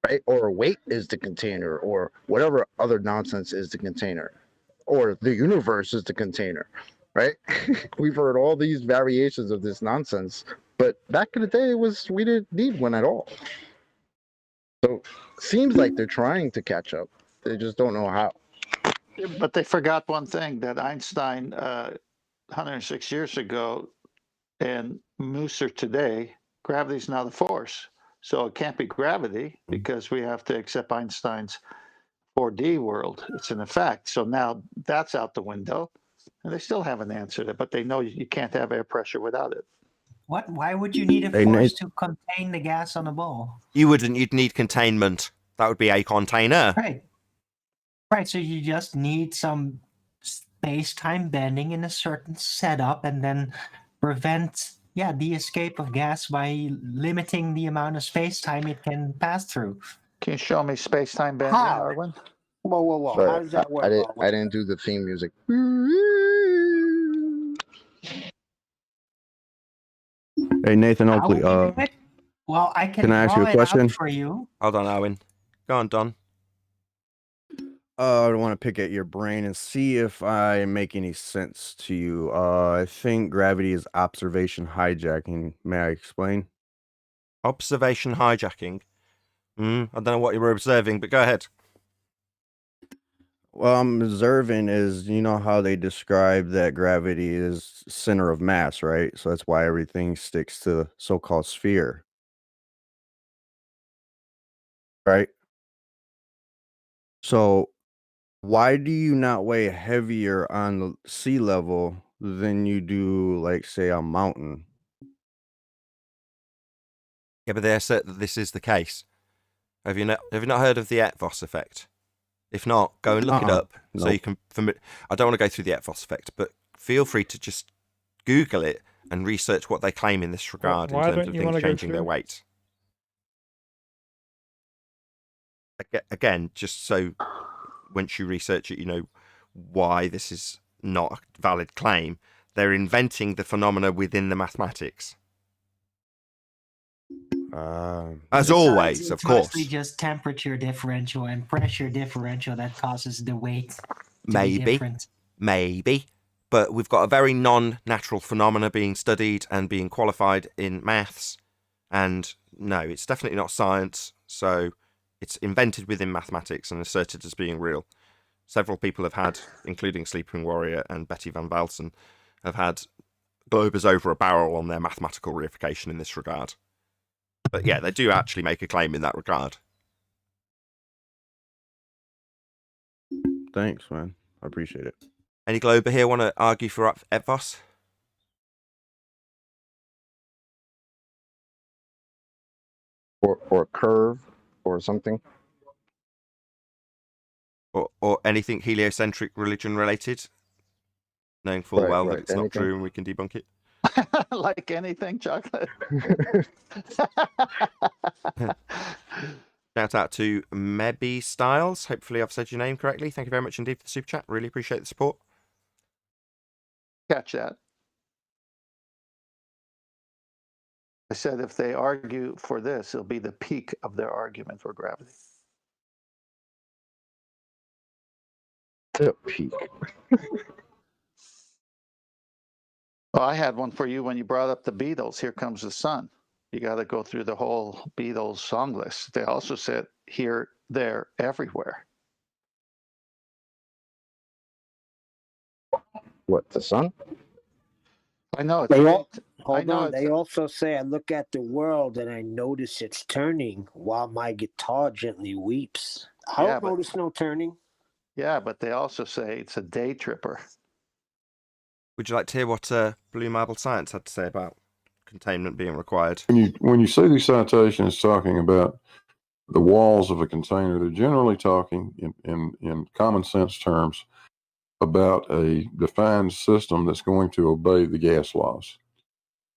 right? Or weight is the container, or whatever other nonsense is the container, or the universe is the container, right? We've heard all these variations of this nonsense, but back in the day, we didn't need one at all. So seems like they're trying to catch up. They just don't know how. But they forgot one thing, that Einstein 106 years ago and Musser today, gravity is now the force. So it can't be gravity because we have to accept Einstein's 4D world. It's an effect. So now that's out the window. And they still haven't answered it, but they know you can't have air pressure without it. What? Why would you need a Hey, force Nate. to contain the gas on the ball? you wouldn't, you'd need containment. That would be a container. Right. Right. So you just need some space-time bending in a certain setup, and then prevent the escape of gas by limiting the amount of space-time it can pass through. Can you show me space-time bending, How? Arwin? Whoa, whoa, whoa. How Sorry, does that work? I didn't do the theme music. Hey, Nathan How Oakley. would you do it? Well, I can Can I ask you draw a it question? out for you. Hold on, Owen. Go on, Don. I want to pick at your brain and see if I make any sense to you. I think gravity is observation hijacking. May I explain? Observation hijacking. I don't know what you were observing, but go ahead. Well, I'm observing is, you know how they describe that gravity is center of mass, right? So that's why everything sticks to the so-called sphere, right? So why do you not weigh heavier on the sea level than you do, like, say, a mountain? Yeah, but they assert that this is the case. Have you not heard of the Etvos effect? If not, go and look it up so Nope. you can. I don't want to go through the Etvos effect, but feel free to just Google it and research what they claim in this regard in Why terms don't of you things wanna go changing their through? weight. Again, just so once you research it, you know why this is not a valid claim. They're inventing the phenomena within the mathematics. As Besides, always, of it's mostly course. just temperature differential and pressure differential that causes the weight to be Maybe. different. Maybe. But we've got a very non-natural phenomena being studied and being qualified in maths. And no, it's definitely not science. So it's invented within mathematics and asserted as being real. Several people have had, including Sleeping Warrior and Betty Van Velsen, have had globers over a barrel on their mathematical reification in this regard. But yeah, they do actually make a claim in that regard. Thanks, man. I appreciate it. Any glober here want to argue for Etvos? Or curve or something. Or anything heliocentric religion related? Knowing full well that Right. it's not Anything. true and we can debunk it. Like anything, chocolate. Shout out to Mebby Styles. Hopefully I've said your name correctly. Thank you very much indeed for the super chat. Really appreciate the support. Catch that. I said if they argue for this, it'll be the peak of their argument for gravity. The peak. Oh, I had one for you when you brought up the Beatles. Here Comes the Sun. You got to go through the whole Beatles song list. They also said here, there, everywhere. What, the sun? I know it's They very, all, hold know on. it's- They also say, I look at the world and I notice it's turning while my guitar gently weeps. I Yeah, don't but- notice no turning. yeah, but they also say it's a day tripper. Would you like to hear what Blue Marble Science had to say about containment being required? When you see these citations talking about the walls of a container, they're generally talking in common sense terms about a defined system that's going to obey the gas laws.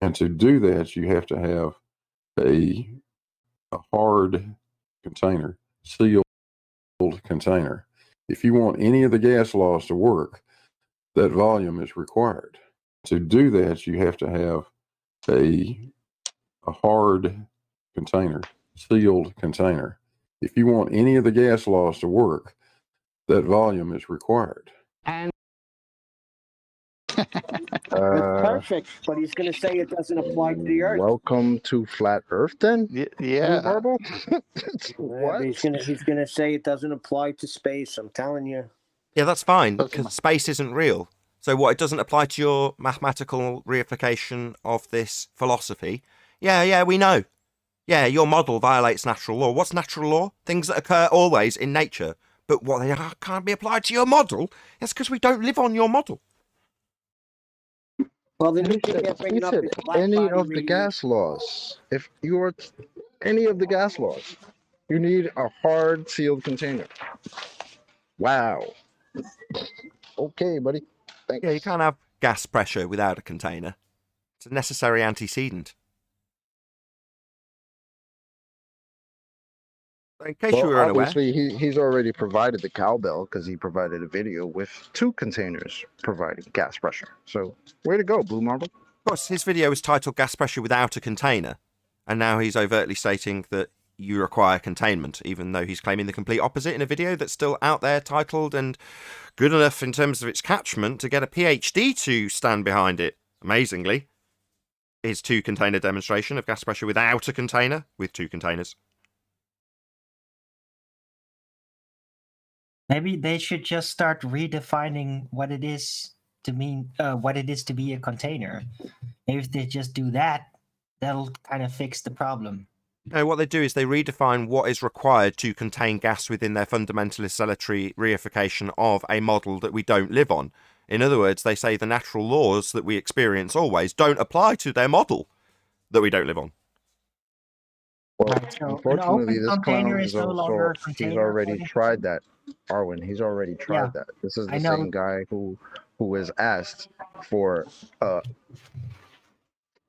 And to do that, you have to have a hard container, sealed container. If you want any of the gas laws to work, that volume is required. To do that, you have to have a hard container, sealed container. If you want any of the gas laws to work, that volume is required. And that's perfect, but he's going to say it doesn't apply to the Earth. Welcome to Flat Earth, then? Yeah. Marble? Yeah, What? but he's gonna say it doesn't apply to space. I'm telling you. Yeah, that's fine, Doesn't because matter. space isn't real. So what, it doesn't apply to your mathematical reification of this philosophy? Yeah, we know. Yeah, your model violates natural law. What's natural law? Things that occur always in nature. But what they are can't be applied to your model? That's because we don't live on your model. Well, the He new thing they're said, bringing up is black any body of the radiation. gas laws. If you are any of the gas laws, you need a hard sealed container. Wow. Okay, buddy. Thanks. Yeah, you can't have gas pressure without a container. It's a necessary antecedent. In case you Well, were unaware, obviously, he's already provided the cowbell because he provided a video with 2 containers providing gas pressure. So, way to go, Blue Marble. of course, his video was titled Gas Pressure Without a Container, and now he's overtly stating that you require containment, even though he's claiming the complete opposite in a video that's still out there titled and good enough in terms of its catchment to get a PhD to stand behind it, amazingly. His 2-container demonstration of gas pressure without a container, with 2 containers. Maybe they should just start redefining what it is to mean, what it is to be a container. Maybe if they just do that, that'll kind of fix the problem. No, what they do is they redefine what is required to contain gas within their fundamentalist zealotry reification of a model that we don't live on. In other words, they say the natural laws that we experience always don't apply to their model that we don't live on. Well, Right, so an unfortunately, open this container clown is is no longer also, a he's container. already according to tried you. that. Arwen, he's already tried Yeah, that. This is I the know. same guy who was asked for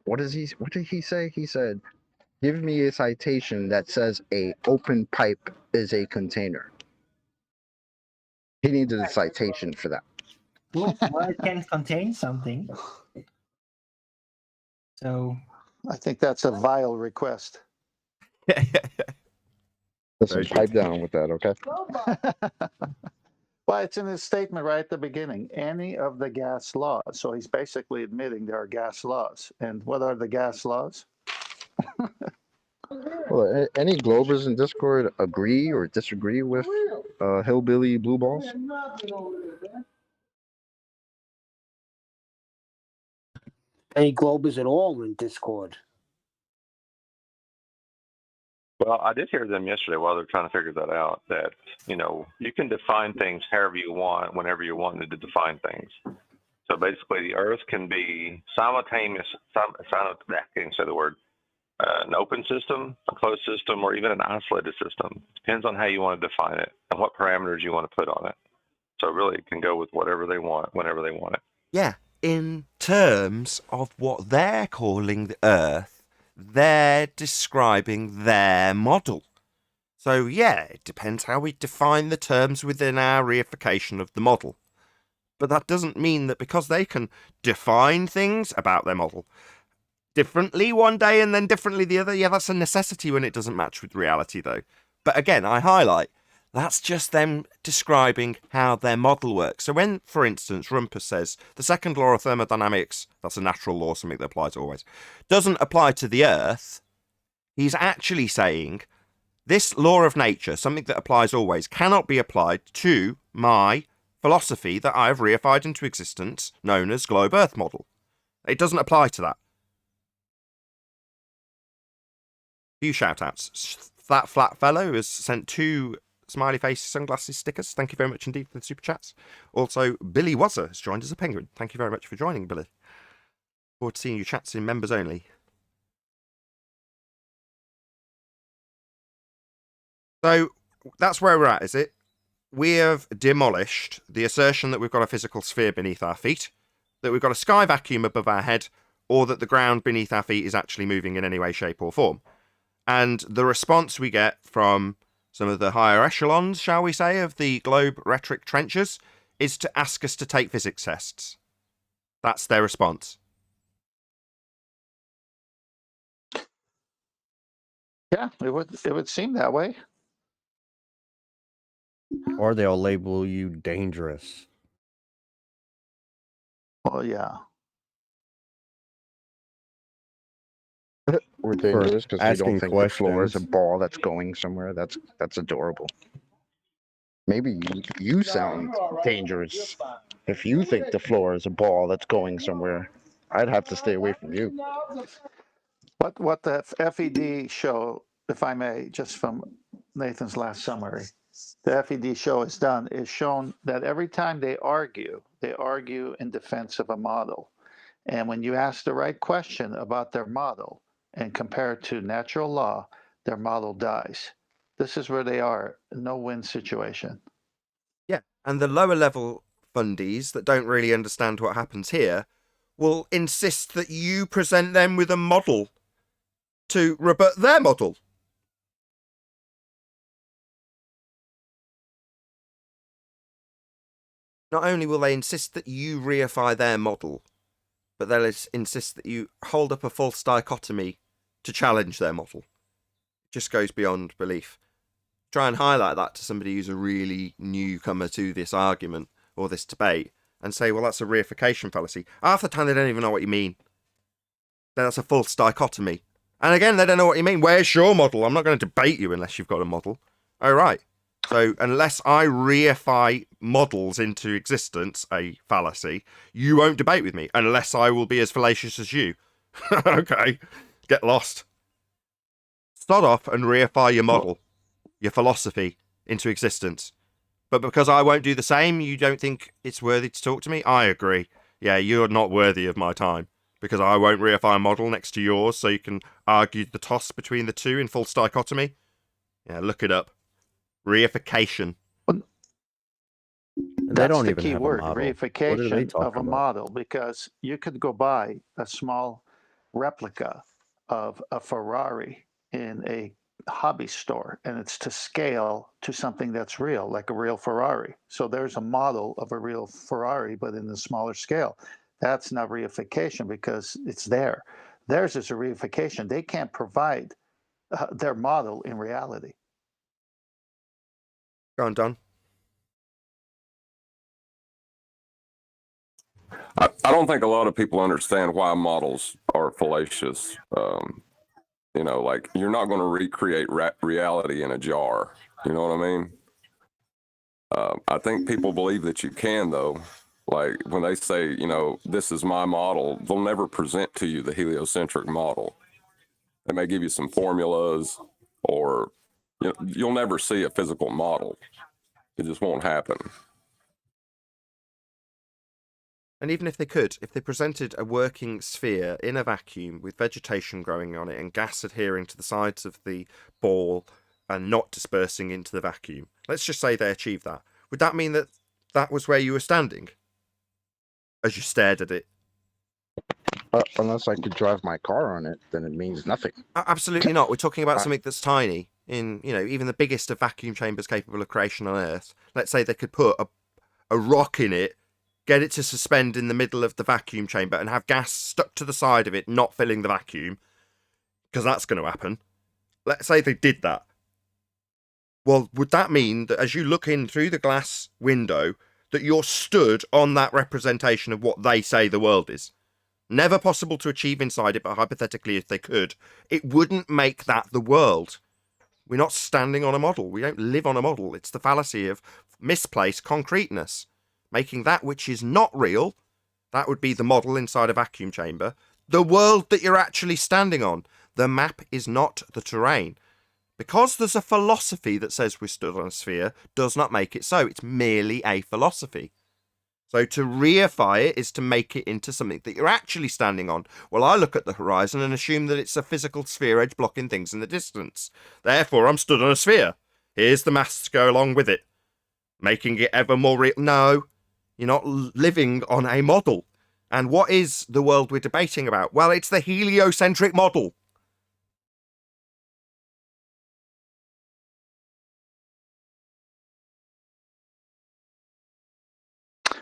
what did he say? He said, "Give me a citation that says a open pipe is a container." He needed a citation for that. Well, it can contain something. So I think that's a vile request. Listen, Very true. pipe down with that, okay? Well, it's in his statement right at the beginning, any of the gas laws. So he's basically admitting there are gas laws. And what are the gas laws? Well, any Globers in Discord agree or disagree with Hillbilly Blue Balls? Any Globers at all in Discord? Well, I did hear them yesterday while they're trying to figure that out, that, you can define things however you want, whenever you want to define things. So basically, the Earth can be I can't say the word, an open system, a closed system, or even an isolated system. Depends on how you want to define it and what parameters you want to put on it. So really, it can go with whatever they want, whenever they want it. Yeah, in terms of what they're calling the Earth, they're describing their model. So yeah, it depends how we define the terms within our reification of the model. But that doesn't mean that because they can define things about their model differently one day and then differently the other, yeah, that's a necessity when it doesn't match with reality, though. But again, I highlight, That's just them describing how their model works. So when, for instance, Rumpus says the second law of thermodynamics, that's a natural law, something that applies always, doesn't apply to the Earth, he's actually saying this law of nature, something that applies always, cannot be applied to my philosophy that I have reified into existence, known as globe Earth model. It doesn't apply to that. Few shout-outs. That flat fellow has sent 2 smiley face sunglasses stickers. Thank you very much indeed for the super chats. Also, Billy Wazzer has joined as a penguin. Thank you very much for joining, Billy. Forward to seeing you chats in members only. So that's where we're at, is it? We have demolished the assertion that we've got a physical sphere beneath our feet, that we've got a sky vacuum above our head, or that the ground beneath our feet is actually moving in any way, shape, or form. And the response we get from some of the higher echelons, shall we say, of the globe rhetoric trenchers, is to ask us to take physics tests. That's their response. Yeah, it would seem that way. Or they'll label you dangerous. Well, yeah. We're dangerous because we don't asking think the floor is a questions. ball that's going somewhere. That's adorable. Maybe you sound dangerous if you think the floor is a ball that's going somewhere. I'd have to stay away from you. What the FED show, if I may, just from Nathan's last summary, the FED show has done is shown that every time they argue in defense of a model. And when you ask the right question about their model and compare it to natural law, their model dies. This is where they are, no-win situation. Yeah, and the lower level fundies that don't really understand what happens here will insist that you present them with a model to rebut their model. Not only will they insist that you reify their model, but they'll insist that you hold up a false dichotomy to challenge their model. It just goes beyond belief. Try and highlight that to somebody who's a really newcomer to this argument or this debate and say, well, that's a reification fallacy. Half the time they don't even know what you mean. Then that's a false dichotomy. And again, they don't know what you mean. Where's your model? I'm not going to debate you unless you've got a model. Oh, right. So unless I reify models into existence, a fallacy, you won't debate with me unless I will be as fallacious as you. Okay. Get lost. Start off and reify your model, your philosophy into existence. But because I won't do the same, you don't think it's worthy to talk to me? I agree. Yeah, you're not worthy of my time. Because I won't reify a model next to yours so you can argue the toss between the two in false dichotomy. Yeah, look it up. Reification. They That's don't the even key have word, a model. What are they reification talking of a about? model, because you could go buy a small replica of a Ferrari in a hobby store, and it's to scale to something that's real, like a real Ferrari. So there's a model of a real Ferrari, but in a smaller scale. That's not reification because it's there. Theirs is a reification. They can't provide their model in reality. Go on, Don. I don't think a lot of people understand why models are fallacious. You know, like you're not going to recreate reality in a jar. You know what I mean? I think people believe that you can, though. Like when they say, you know, this is my model, they'll never present to you the heliocentric model. They may give you some formulas, or you know, you'll never see a physical model. It just won't happen. And even if they could, if they presented a working sphere in a vacuum with vegetation growing on it and gas adhering to the sides of the ball and not dispersing into the vacuum, let's just say they achieved that. Would that mean that that was where you were standing as you stared at it? Unless I could drive my car on it, then it means nothing. Absolutely not. We're talking about something that's tiny in, you know, even the biggest of vacuum chambers capable of creation on Earth. Let's say they could put a rock in it, get it to suspend in the middle of the vacuum chamber and have gas stuck to the side of it, not filling the vacuum, because that's going to happen. Let's say they did that. Well, would that mean that as you look in through the glass window, that you're stood on that representation of what they say the world is? Never possible to achieve inside it, but hypothetically, if they could, it wouldn't make that the world. We're not standing on a model. We don't live on a model. It's the fallacy of misplaced concreteness. Making that which is not real, that would be the model inside a vacuum chamber, the world that you're actually standing on. The map is not the terrain. Because there's a philosophy that says we're stood on a sphere does not make it so. It's merely a philosophy. So to reify it is to make it into something that you're actually standing on. Well, I look at the horizon and assume that it's a physical sphere edge blocking things in the distance. Therefore, I'm stood on a sphere. Here's the maths to go along with it. Making it ever more real. No, you're not living on a model. And what is the world we're debating about? Well, it's the heliocentric model.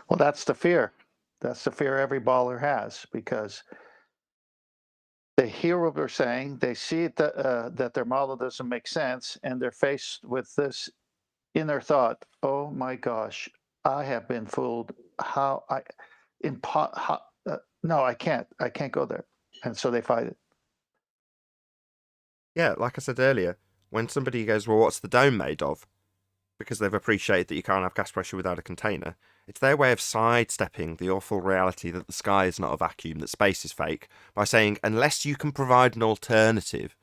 Well, that's the fear. That's the fear every baller has, because they hear what we're saying, they see that their model doesn't make sense, and they're faced with this inner thought: "Oh my gosh, I have been fooled. How I, no, I can't go there," and so they fight it. Yeah, like I said earlier, when somebody goes, well, what's the dome made of? Because they've appreciated that you can't have gas pressure without a container. It's their way of sidestepping the awful reality that the sky is not a vacuum, that space is fake, by saying, unless you can provide an alternative.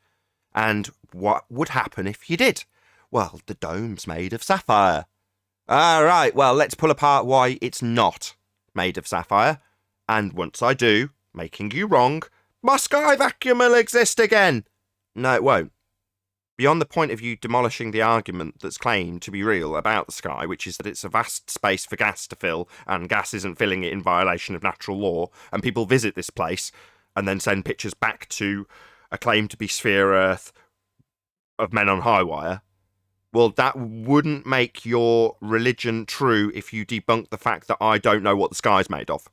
And what would happen if you did? Well, the dome's made of sapphire. Ah, right, well, let's pull apart why it's not made of sapphire. And once I do, making you wrong, my sky vacuum will exist again. No, it won't. Beyond the point of you demolishing the argument that's claimed to be real about the sky, which is that it's a vast space for gas to fill, and gas isn't filling it in violation of natural law, and people visit this place and then send pictures back to a claim to be sphere Earth of men on high wire, well, that wouldn't make your religion true if you debunk the fact that I don't know what the sky's made of.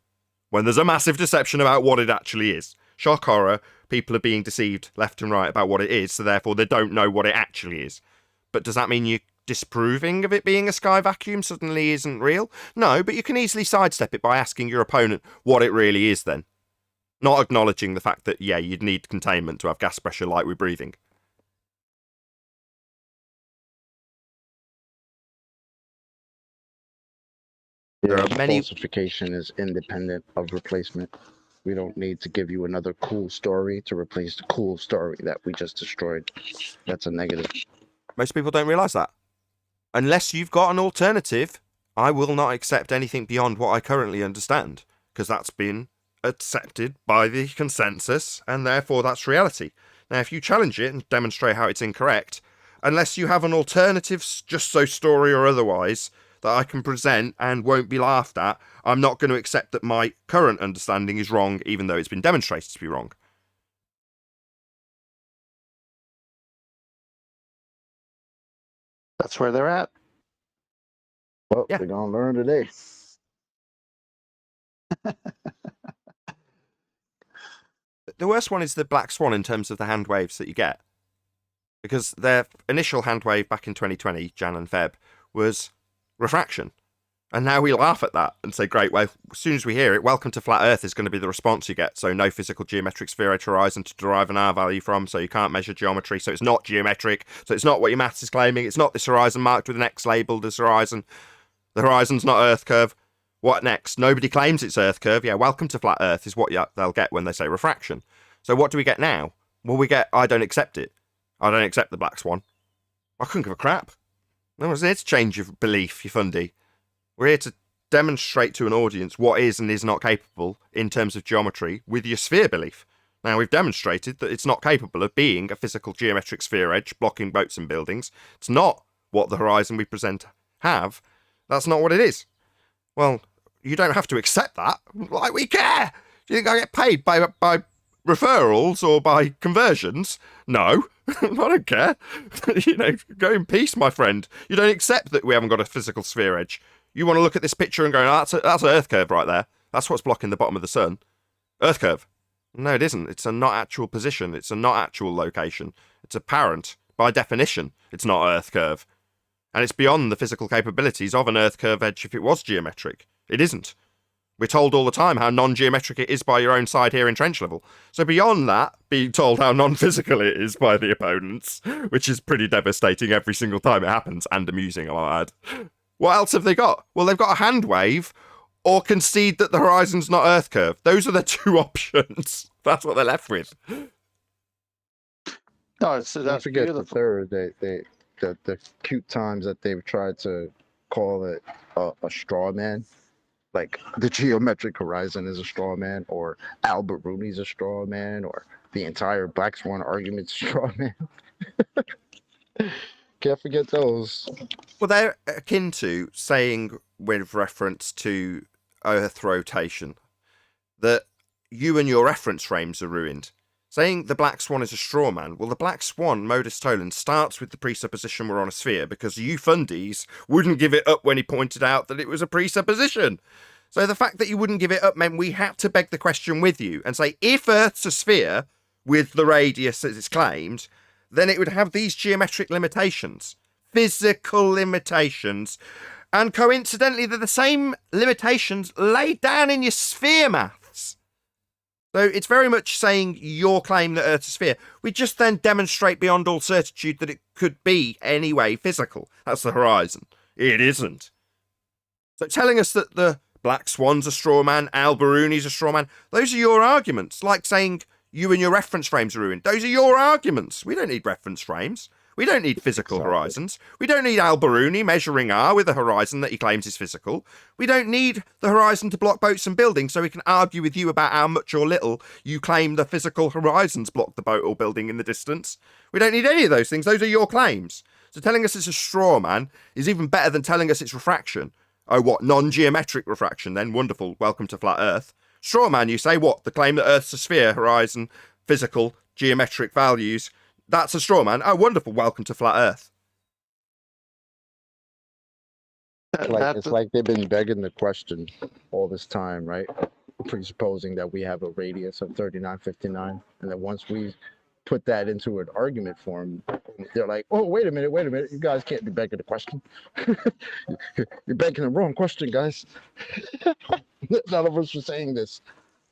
When there's a massive deception about what it actually is. Shock horror, people are being deceived left and right about what it is, so therefore they don't know what it actually is. But does that mean you disproving of it being a sky vacuum suddenly isn't real? No, but you can easily sidestep it by asking your opponent what it really is then. Not acknowledging the fact that, yeah, you'd need containment to have gas pressure like we're breathing. There are many... Falsification is independent of replacement. We don't need to give you another cool story to replace the cool story that we just destroyed. That's a negative. Most people don't realise that. Unless you've got an alternative, I will not accept anything beyond what I currently understand, because that's been accepted by the consensus, and therefore that's reality. Now, if you challenge it and demonstrate how it's incorrect, unless you have an alternative, just so story or otherwise, that I can present and won't be laughed at, I'm not going to accept that my current understanding is wrong, even though it's been demonstrated to be wrong. That's where they're at. Well, Yeah. we're going to learn today. The worst one is the black swan in terms of the hand waves that you get. Because their initial hand wave back in 2020, Jan and Feb, was refraction. And now we laugh at that and say, great, well, as soon as we hear it, welcome to flat Earth is going to be the response you get. So no physical geometric sphere edge horizon to derive an R value from, so you can't measure geometry, so it's not geometric, so it's not what your maths is claiming, it's not this horizon marked with an X labelled as horizon. The horizon's not Earth curve. What next? Nobody claims it's Earth curve. Yeah, welcome to flat Earth is what they'll get when they say refraction. So what do we get now? Well, we get, I don't accept it. I don't accept the black swan. I couldn't give a crap. No one's here to change your belief, you fundy. We're here to demonstrate to an audience what is and is not capable in terms of geometry with your sphere belief. Now, we've demonstrated that it's not capable of being a physical geometric sphere edge blocking boats and buildings. It's not what the horizon we present have. That's not what it is. Well, you don't have to accept that. Like, we care. Do you think I get paid by referrals or by conversions? No, I don't care. Go in peace, my friend. You don't accept that we haven't got a physical sphere edge. You want to look at this picture and go, oh, that's an Earth curve right there. That's what's blocking the bottom of the sun. Earth curve. No, it isn't. It's a not actual position. It's a not actual location. It's apparent. By definition, it's not Earth curve. And it's beyond the physical capabilities of an Earth curve edge if it was geometric. It isn't. We're told all the time how non-geometric it is by your own side here in trench level. So beyond that, being told how non-physical it is by the opponents, which is pretty devastating every single time it happens, and amusing, I might add. What else have they got? Well, they've got a hand wave, or concede that the horizon's not Earth curve. Those are the two options. That's what they're left with. No, it's Don't that's forget beautiful. the third. The cute times that they've tried to call it a straw man, like the geometric horizon is a straw man, or Al-Biruni's a straw man, or the entire Black Swan argument's a straw man. Can't forget those. Well, they're akin to saying, with reference to Earth rotation, that you and your reference frames are ruined. Saying the Black Swan is a straw man, well, the Black Swan modus tollens starts with the presupposition we're on a sphere, because you fundies wouldn't give it up when he pointed out that it was a presupposition. So the fact that you wouldn't give it up meant we had to beg the question with you and say, if Earth's a sphere with the radius as it's claimed, then it would have these geometric limitations, physical limitations, and coincidentally, they're the same limitations laid down in your sphere maths. So it's very much saying your claim that Earth's a sphere. We just then demonstrate beyond all certitude that it could be anyway physical. That's the horizon. It isn't. So telling us that the Black Swan's a straw man, Al-Biruni's a straw man, those are your arguments. Like saying you and your reference frames are ruined. Those are your arguments. We don't need reference frames. We don't need physical horizons. We don't need Al-Biruni measuring R with a horizon that he claims is physical. We don't need the horizon to block boats and buildings so we can argue with you about how much or little you claim the physical horizons block the boat or building in the distance. We don't need any of those things. Those are your claims. So telling us it's a straw man is even better than telling us it's refraction. Oh, what? Non-geometric refraction then? Wonderful. Welcome to flat Earth. Straw man, you say what? The claim that Earth's a sphere, horizon, physical, geometric values. That's a straw man. Oh, wonderful. Welcome to flat Earth. It's like they've been begging the question all this time, right? Presupposing that we have a radius of 3959, and that once we put that into an argument form, they're like, "Oh, wait a minute! You guys can't be begging the question. You're begging the wrong question, guys." None of us were saying this.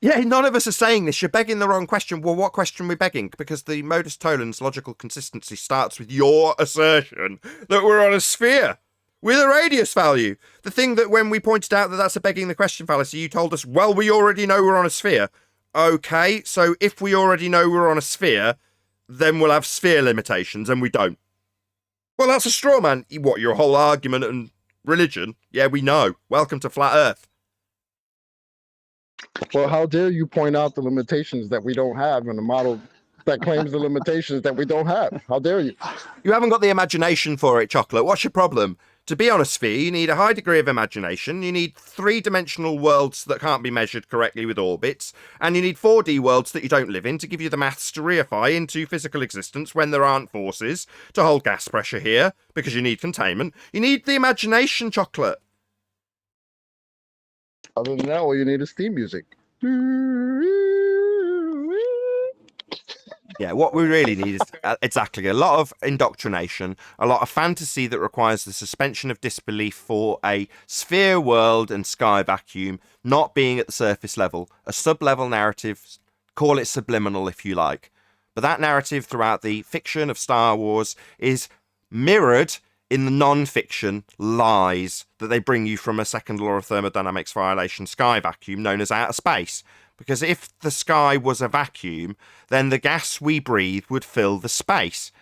Yeah, none of us are saying this. You're begging the wrong question. Well, what question are we begging? Because the modus tollens logical consistency starts with your assertion that we're on a sphere with a radius value. The thing that when we pointed out that that's a begging the question fallacy, you told us, well, we already know we're on a sphere. Okay, so if we already know we're on a sphere, then we'll have sphere limitations, and we don't. Well, that's a straw man. What, your whole argument and religion? Yeah, we know. Welcome to flat Earth. Well, how dare you point out the limitations that we don't have in a model that claims the limitations that we don't have? How dare you? You haven't got the imagination for it, Chocolate. What's your problem? To be on a sphere, you need a high degree of imagination, you need three-dimensional worlds that can't be measured correctly with orbits, and you need 4D worlds that you don't live in to give you the maths to reify into physical existence when there aren't forces to hold gas pressure here, because you need containment. You need the imagination, Chocolate. Other than that, all you need is theme music. Yeah, what we really need is exactly a lot of indoctrination, a lot of fantasy that requires the suspension of disbelief for a sphere world and sky vacuum not being at the surface level, a sub-level narrative, call it subliminal if you like. But that narrative throughout the fiction of Star Wars is mirrored in the non-fiction lies that they bring you from a second law of thermodynamics violation sky vacuum known as outer space. Because if the sky was a vacuum, then the gas we breathe would fill the space.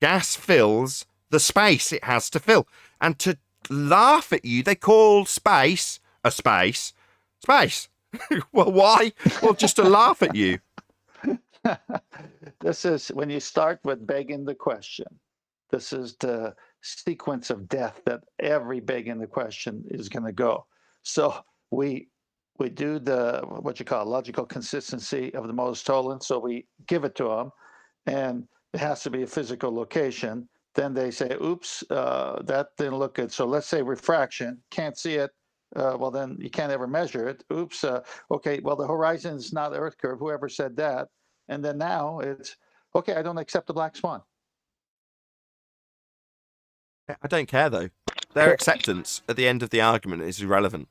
Gas fills the space it has to fill. And to laugh at you, they call space a space. Space. Well, why? Well, just to laugh at you. This is when you start with begging the question. This is the sequence of death that every begging the question is going to go. So we do the what you call logical consistency of the modus tollens. So we give it to them, and it has to be a physical location. Then they say, "Oops, that didn't look good." So let's say refraction, can't see it. Well, then you can't ever measure it. Oops. Okay. Well, the horizon is not the Earth curve. Whoever said that? And then now it's okay. I don't accept the Black Swan. I don't care, though. Their acceptance at the end of the argument is irrelevant.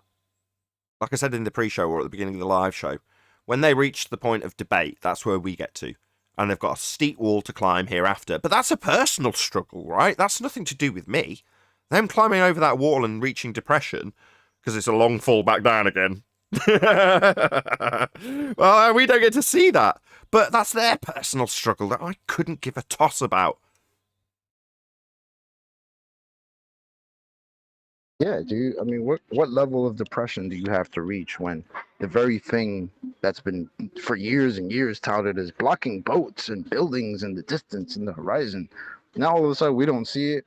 Like I said in the pre-show or at the beginning of the live show, when they reach the point of debate, that's where we get to. And they've got a steep wall to climb hereafter. But that's a personal struggle, right? That's nothing to do with me. Them climbing over that wall and reaching depression, because it's a long fall back down again. Well, we don't get to see that. But that's their personal struggle that I couldn't give a toss about. Yeah, I mean, what level of depression do you have to reach when the very thing that's been for years and years touted as blocking boats and buildings in the distance in the horizon, now all of a sudden we don't see it,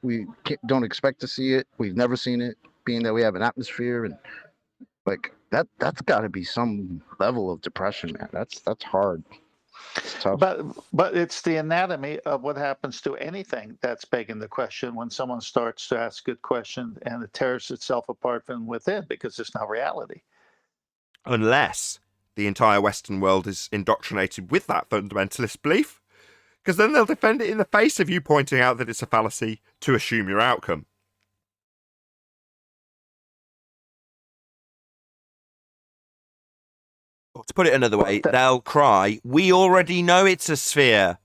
don't expect to see it, we've never seen it, being that we have an atmosphere, and like that's got to be some level of depression, man. That's hard. It's tough. But it's the anatomy of what happens to anything that's begging the question when someone starts to ask good questions and it tears itself apart from within because it's not reality. Unless the entire Western world is indoctrinated with that fundamentalist belief, because then they'll defend it in the face of you pointing out that it's a fallacy to assume your outcome. Or to put it another way, they'll cry, "We already know it's a sphere."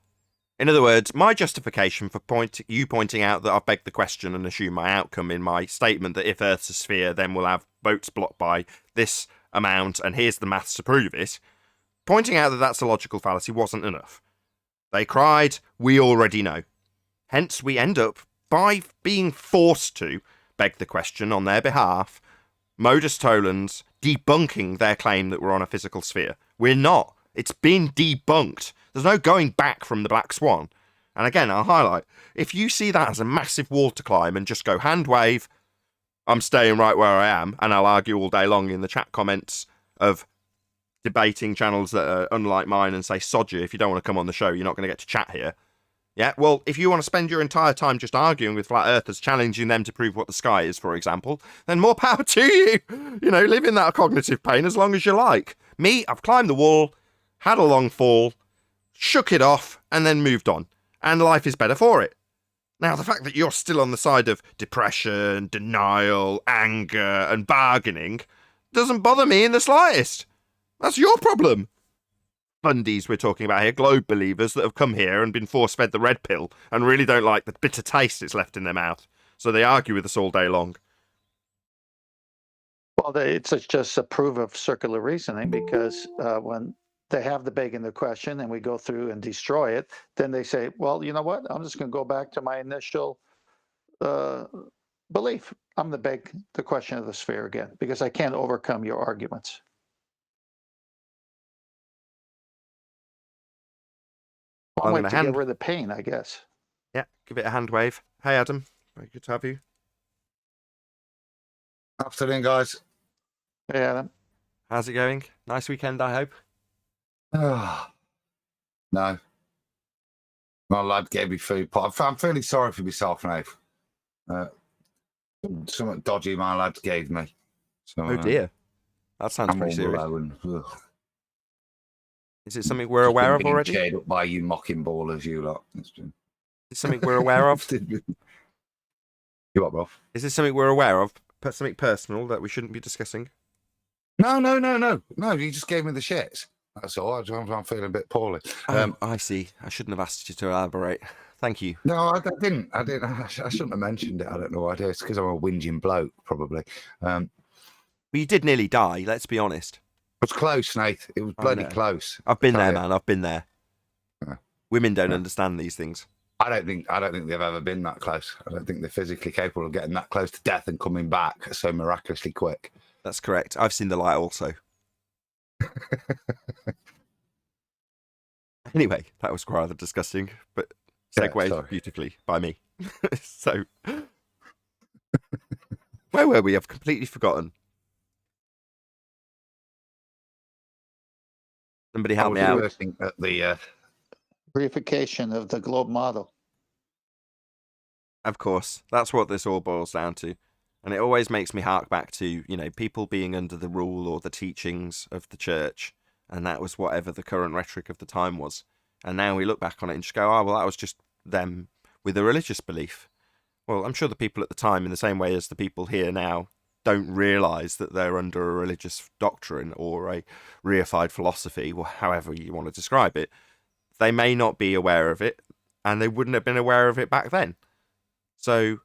In other words, my justification for you pointing out that I've begged the question and assumed my outcome in my statement that if Earth's a sphere, then we'll have boats blocked by this amount, and here's the maths to prove it, pointing out that that's a logical fallacy wasn't enough. They cried, "We already know." Hence, we end up, by being forced to beg the question on their behalf, modus tollens debunking their claim that we're on a physical sphere. We're not. It's been debunked. There's no going back from the black swan. And again, I'll highlight, if you see that as a massive wall to climb and just go hand wave, I'm staying right where I am, and I'll argue all day long in the chat comments of debating channels that are unlike mine and say, sod you, if you don't want to come on the show, you're not going to get to chat here. Yeah, well, if you want to spend your entire time just arguing with flat earthers, challenging them to prove what the sky is, for example, then more power to you. You know, live in that cognitive pain as long as you like. Me, I've climbed the wall, had a long fall, shook it off, and then moved on. And life is better for it. Now, the fact that you're still on the side of depression, denial, anger, and bargaining doesn't bother me in the slightest. That's your problem. Fundies we're talking about here, globe believers that have come here and been force-fed the red pill and really don't like the bitter taste it's left in their mouth. So they argue with us all day long. Well, it's just a proof of circular reasoning because when they have the begging the question and we go through and destroy it, then they say, well, you know what? I'm just going to go back to my initial belief. I'm going to beg the question of the sphere again because I can't overcome your arguments. One way to get rid of the pain, I guess. Yeah, give it a hand wave. Hey, Adam. Very good to have you. Afternoon, guys. Hey, Adam. How's it going? Nice weekend, I hope. No. My lad gave me food. I'm feeling sorry for myself now. Something dodgy my lad gave me. So, oh, dear. That sounds pretty serious. And, is it something we're aware of already? Cheered up by you mocking ballers, you lot. Is it something we're aware of? You what, bro? Is this something we're aware of? Something personal that we shouldn't be discussing? No. You just gave me the shits. That's all. I'm feeling a bit poorly. I see. I shouldn't have asked you to elaborate. Thank you. No, I didn't. I shouldn't have mentioned it. I don't know why. It's because I'm a whinging bloke, probably. Well, you did nearly die. Let's be honest. It was close, Nate. It was bloody close. I've been there, man. I've been there. Women don't understand these things. I don't think they've ever been that close. I don't think they're physically capable of getting that close to death and coming back so miraculously quick. That's correct. I've seen the light also. Anyway, that was rather disgusting, but segued beautifully by me. So, where were we? I've completely forgotten. Somebody help me out. At the reification of the globe model. Of course, that's what this all boils down to. And it always makes me hark back to, people being under the rule or the teachings of the church. And that was whatever the current rhetoric of the time was. And now we look back on it and just go, oh, well, that was just them with a religious belief. Well, I'm sure the people at the time, in the same way as the people here now, don't realise that they're under a religious doctrine or a reified philosophy, or however you want to describe it. They may not be aware of it, and they wouldn't have been aware of it back then. So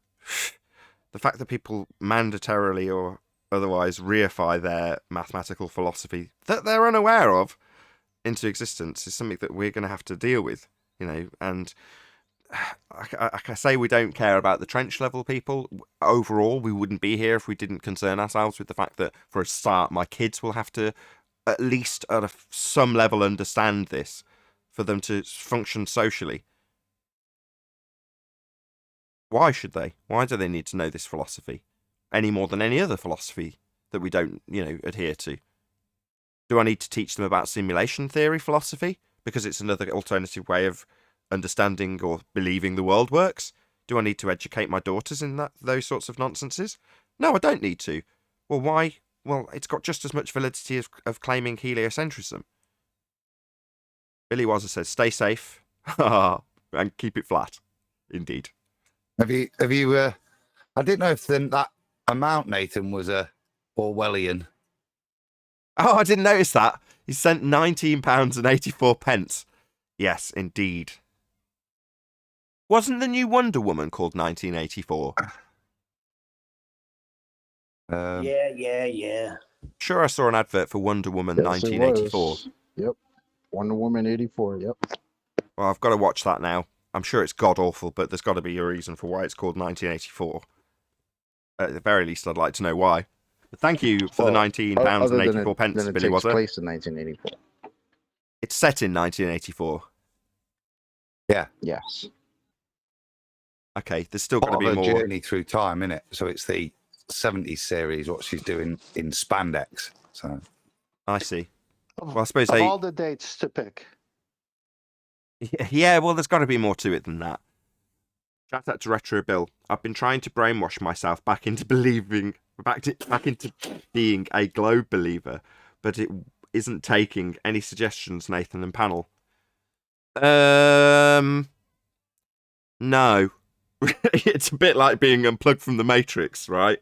the fact that people mandatorily or otherwise reify their mathematical philosophy that they're unaware of into existence is something that we're going to have to deal with, and I say we don't care about the trench level people. Overall, we wouldn't be here if we didn't concern ourselves with the fact that, for a start, my kids will have to at least at some level understand this for them to function socially. Why should they? Why do they need to know this philosophy any more than any other philosophy that we don't, adhere to? Do I need to teach them about simulation theory philosophy because it's another alternative way of understanding or believing the world works? Do I need to educate my daughters in those sorts of nonsenses? No, I don't need to. Well, why? Well, it's got just as much validity of claiming heliocentrism. Billy Wazza says, stay safe and keep it flat. Indeed. Have you, I didn't know if that amount, Nathan, was a Orwellian. Oh, I didn't notice that. He sent £19.84. Yes, indeed. Wasn't the new Wonder Woman called 1984? Yeah. Sure, I saw an advert for Wonder Woman Yes, 1984. it was. Yep. Wonder Woman 84. Yep. Well, I've got to watch that now. I'm sure it's god awful, but there's got to be a reason for why it's called 1984. At the very least, I'd like to know why. But thank you for the £19.84, Billy takes Wazza. place in 1984. It's set in 1984. Yeah. Yes. Okay, there's still got to Part be of a more. journey through time, innit? So it's the 70s series, what she's doing in spandex. So I see. Well, I suppose Of all the dates to pick. Yeah, well, there's got to be more to it than that. Shout out to Retro Bill. I've been trying to brainwash myself back into back into being a globe believer, but it isn't taking any suggestions, Nathan and panel. No. It's a bit like being unplugged from the Matrix, right?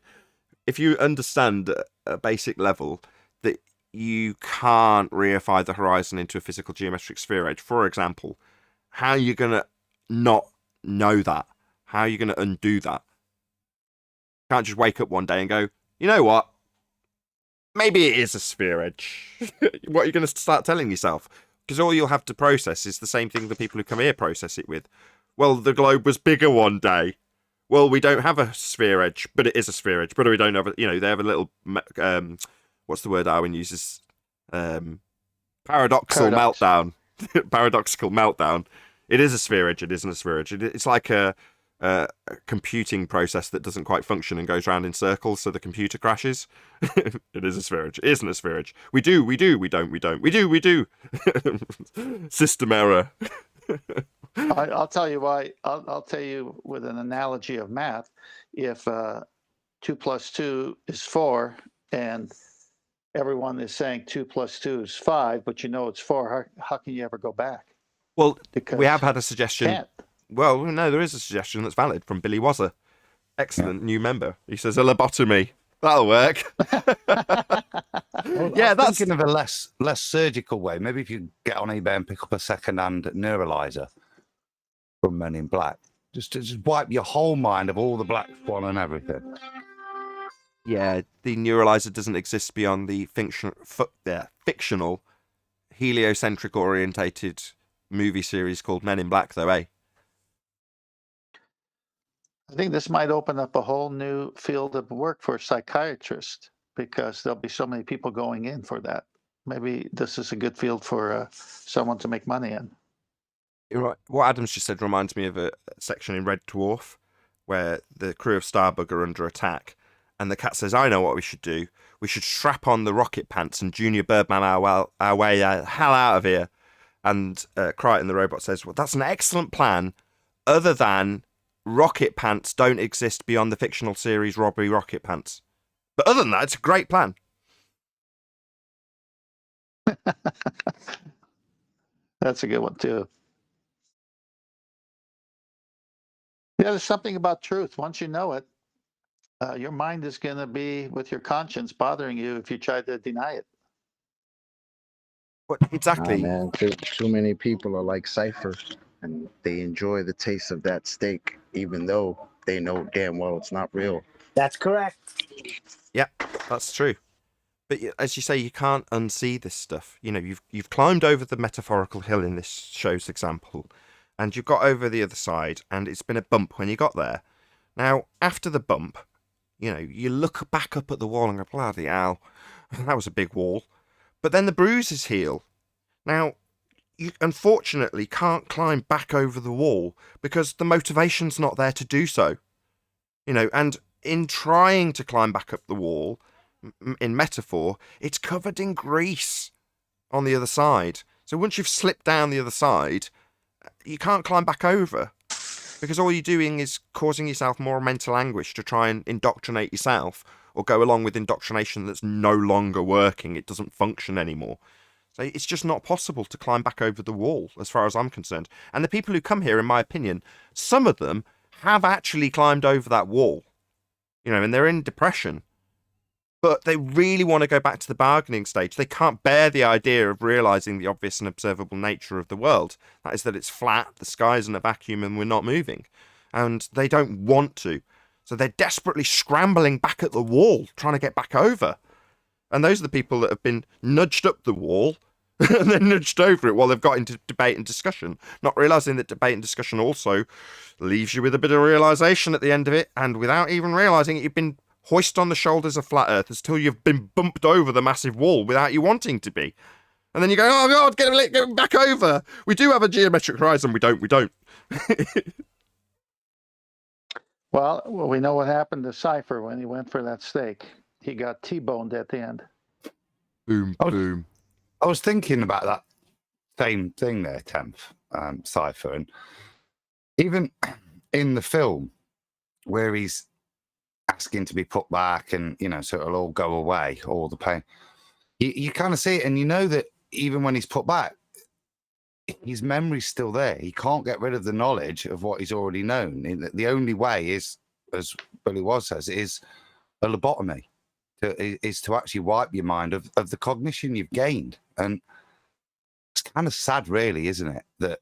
If you understand at a basic level that you can't reify the horizon into a physical geometric spheroid, for example, how are you going to not know that? How are you going to undo that? You can't just wake up one day and go, you know what? Maybe it is a spheroid. What are you going to start telling yourself? Because all you'll have to process is the same thing the people who come here process it with. Well, the globe was bigger one day. Well, we don't have a sphere edge, but it is a sphere edge. But we don't have they have a little, what's the word Darwin uses? Paradoxical meltdown. Paradoxical meltdown. It is a sphere edge. It isn't a sphere edge. It's like a computing process that doesn't quite function and goes round in circles, so the computer crashes. It is a sphere edge. It isn't a sphere edge. We do. We don't. We do. System error. I'll tell you why. I'll tell you with an analogy of math. If 2 + 2 is 4, and everyone is saying 2 + 2 is 5, but it's 4, how can you ever go back? Well, Because we have had a suggestion. can't. Well, no, there is a suggestion that's valid from Billy Wazza. Excellent new member. He says a lobotomy. That'll work. Yeah, that's thinking of a less surgical way. Maybe if you get on eBay and pick up a second-hand neuralizer from Men in Black, just wipe your whole mind of all the Black Swan and everything. Yeah, the neuralizer doesn't exist beyond the fictional, heliocentric orientated movie series called Men in Black, though, eh? I think this might open up a whole new field of work for psychiatrists because there'll be so many people going in for that. Maybe this is a good field for someone to make money in. You're right. What Adams just said reminds me of a section in Red Dwarf where the crew of Starbug are under attack, and the cat says, I know what we should do. We should strap on the rocket pants and Junior Birdman our way hell out of here. And Crichton, the robot, says, well, that's an excellent plan, other than rocket pants don't exist beyond the fictional series Robbery Rocket Pants. But other than that, it's a great plan. That's a good one, too. Yeah, there's something about truth. Once you know it, your mind is going to be with your conscience bothering you if you try to deny it. What Nah, exactly? man, too many people are like Cypher, and they enjoy the taste of that steak, even though they know damn well it's not real. That's correct. Yeah, that's true. But as you say, you can't unsee this stuff. You know, you've climbed over the metaphorical hill in this show's example, and you've got over the other side, and it's been a bump when you got there. Now, after the bump, you know, you look back up at the wall and go, bloody hell, that was a big wall. But then the bruises heal. Now, you unfortunately can't climb back over the wall because the motivation's not there to do so. You know, and in trying to climb back up the wall, in metaphor, it's covered in grease on the other side. So once you've slipped down the other side, you can't climb back over because all you're doing is causing yourself more mental anguish to try and indoctrinate yourself or go along with indoctrination that's no longer working. It doesn't function anymore. So it's just not possible to climb back over the wall as far as I'm concerned. And the people who come here, in my opinion, some of them have actually climbed over that wall, you know, and they're in depression. But they really want to go back to the bargaining stage. They can't bear the idea of realizing the obvious and observable nature of the world. That is that it's flat, the sky's in a vacuum, and we're not moving. And they don't want to. So they're desperately scrambling back at the wall, trying to get back over. And those are the people that have been nudged up the wall and then nudged over it while they've got into debate and discussion, not realizing that debate and discussion also leaves you with a bit of realization at the end of it. And without even realizing it, you've been hoist on the shoulders of flat earthers till you've been bumped over the massive wall without you wanting to be. And then you go, oh God, get back over. We do have a geometric horizon. We don't. Well, we know what happened to Cypher when he went for that steak. He got T-boned at the end. Boom, boom. I was thinking about that same thing there, Tenth, Cypher. And even in the film where he's asking to be put back and, you know, so it'll all go away, all the pain. You kind of see it and you know that even when he's put back, his memory's still there. He can't get rid of the knowledge of what he's already known. The only way is, as Billy Waz says, is a lobotomy, is to actually wipe your mind of the cognition you've gained. And it's kind of sad, really, isn't it, that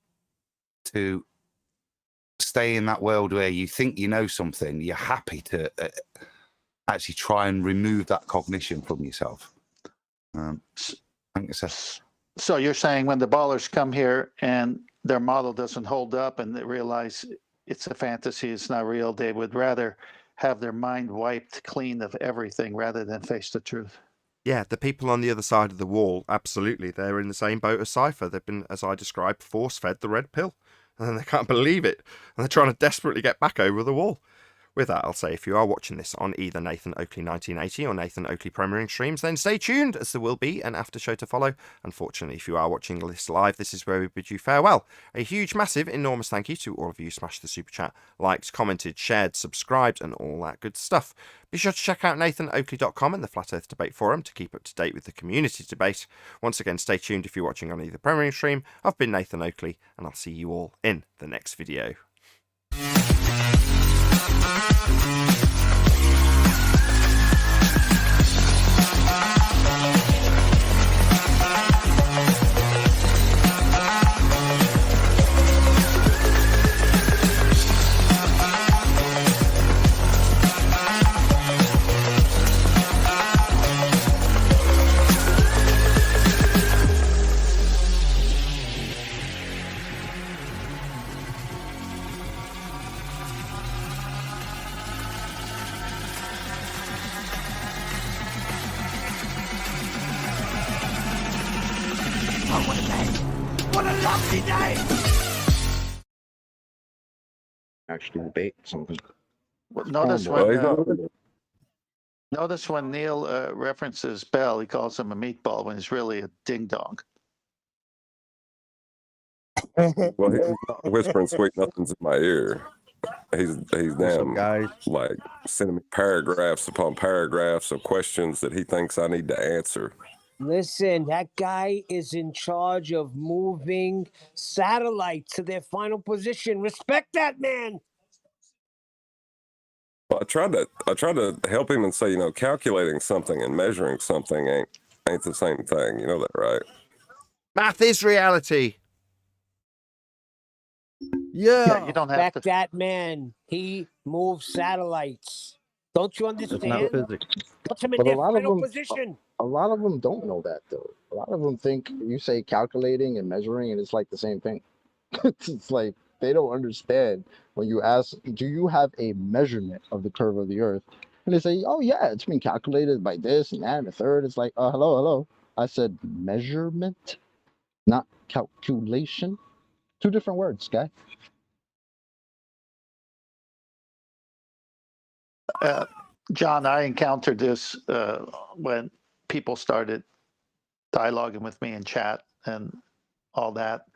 to stay in that world where you think you know something, you're happy to actually try and remove that cognition from yourself. I think it's So you're saying when the ballers come here and their model doesn't hold up and they realize it's a fantasy, it's not real, they would rather have their mind wiped clean of everything rather than face the truth. Yeah, the people on the other side of the wall, absolutely. They're in the same boat as Cypher. They've been, as I described, force-fed the red pill. And they can't believe it. And they're trying to desperately get back over the wall. With that, I'll say if you are watching this on either Nathan Oakley 1980 or Nathan Oakley premiering streams, then stay tuned, as there will be an after show to follow. Unfortunately, if you are watching this live, this is where we bid you farewell. A huge, massive, enormous thank you to all of you who smashed the super chat, liked, commented, shared, subscribed, and all that good stuff. Be sure to check out nathanoakley.com and the Flat Earth Debate Forum to keep up to date with the community debate. Once again, stay tuned if you're watching on either premiering stream. I've been Nathan Oakley, and I'll see you all in the next video. Actually debate something. Notice Well, when Neil references Bell, he calls him a meatball when he's really a ding dong. well, he's not whispering sweet nothings in my ear. He's What's up, damn guys? like sending me paragraphs upon paragraphs of questions that he thinks I need to answer. Listen, that guy is in charge of moving satellites to their final position. Respect that man. Well, I tried to help him and say, calculating something and measuring something ain't the same thing. You know that, right? Math is reality. Yeah, Yeah. you don't have Back to. that man. He moves satellites. Don't you It's not understand? physics. Puts him in But their final position. a lot of them don't know that though. A lot of them think you say calculating and measuring, and it's like the same thing. It's like they don't understand when you ask, "Do you have a measurement of the curve of the Earth?" And they say, "Oh yeah, it's been calculated by this and that and the third." It's like, hello, hello. I said measurement, not calculation. Two different words, guy. John, I encountered this when people started dialoguing with me in chat and all that.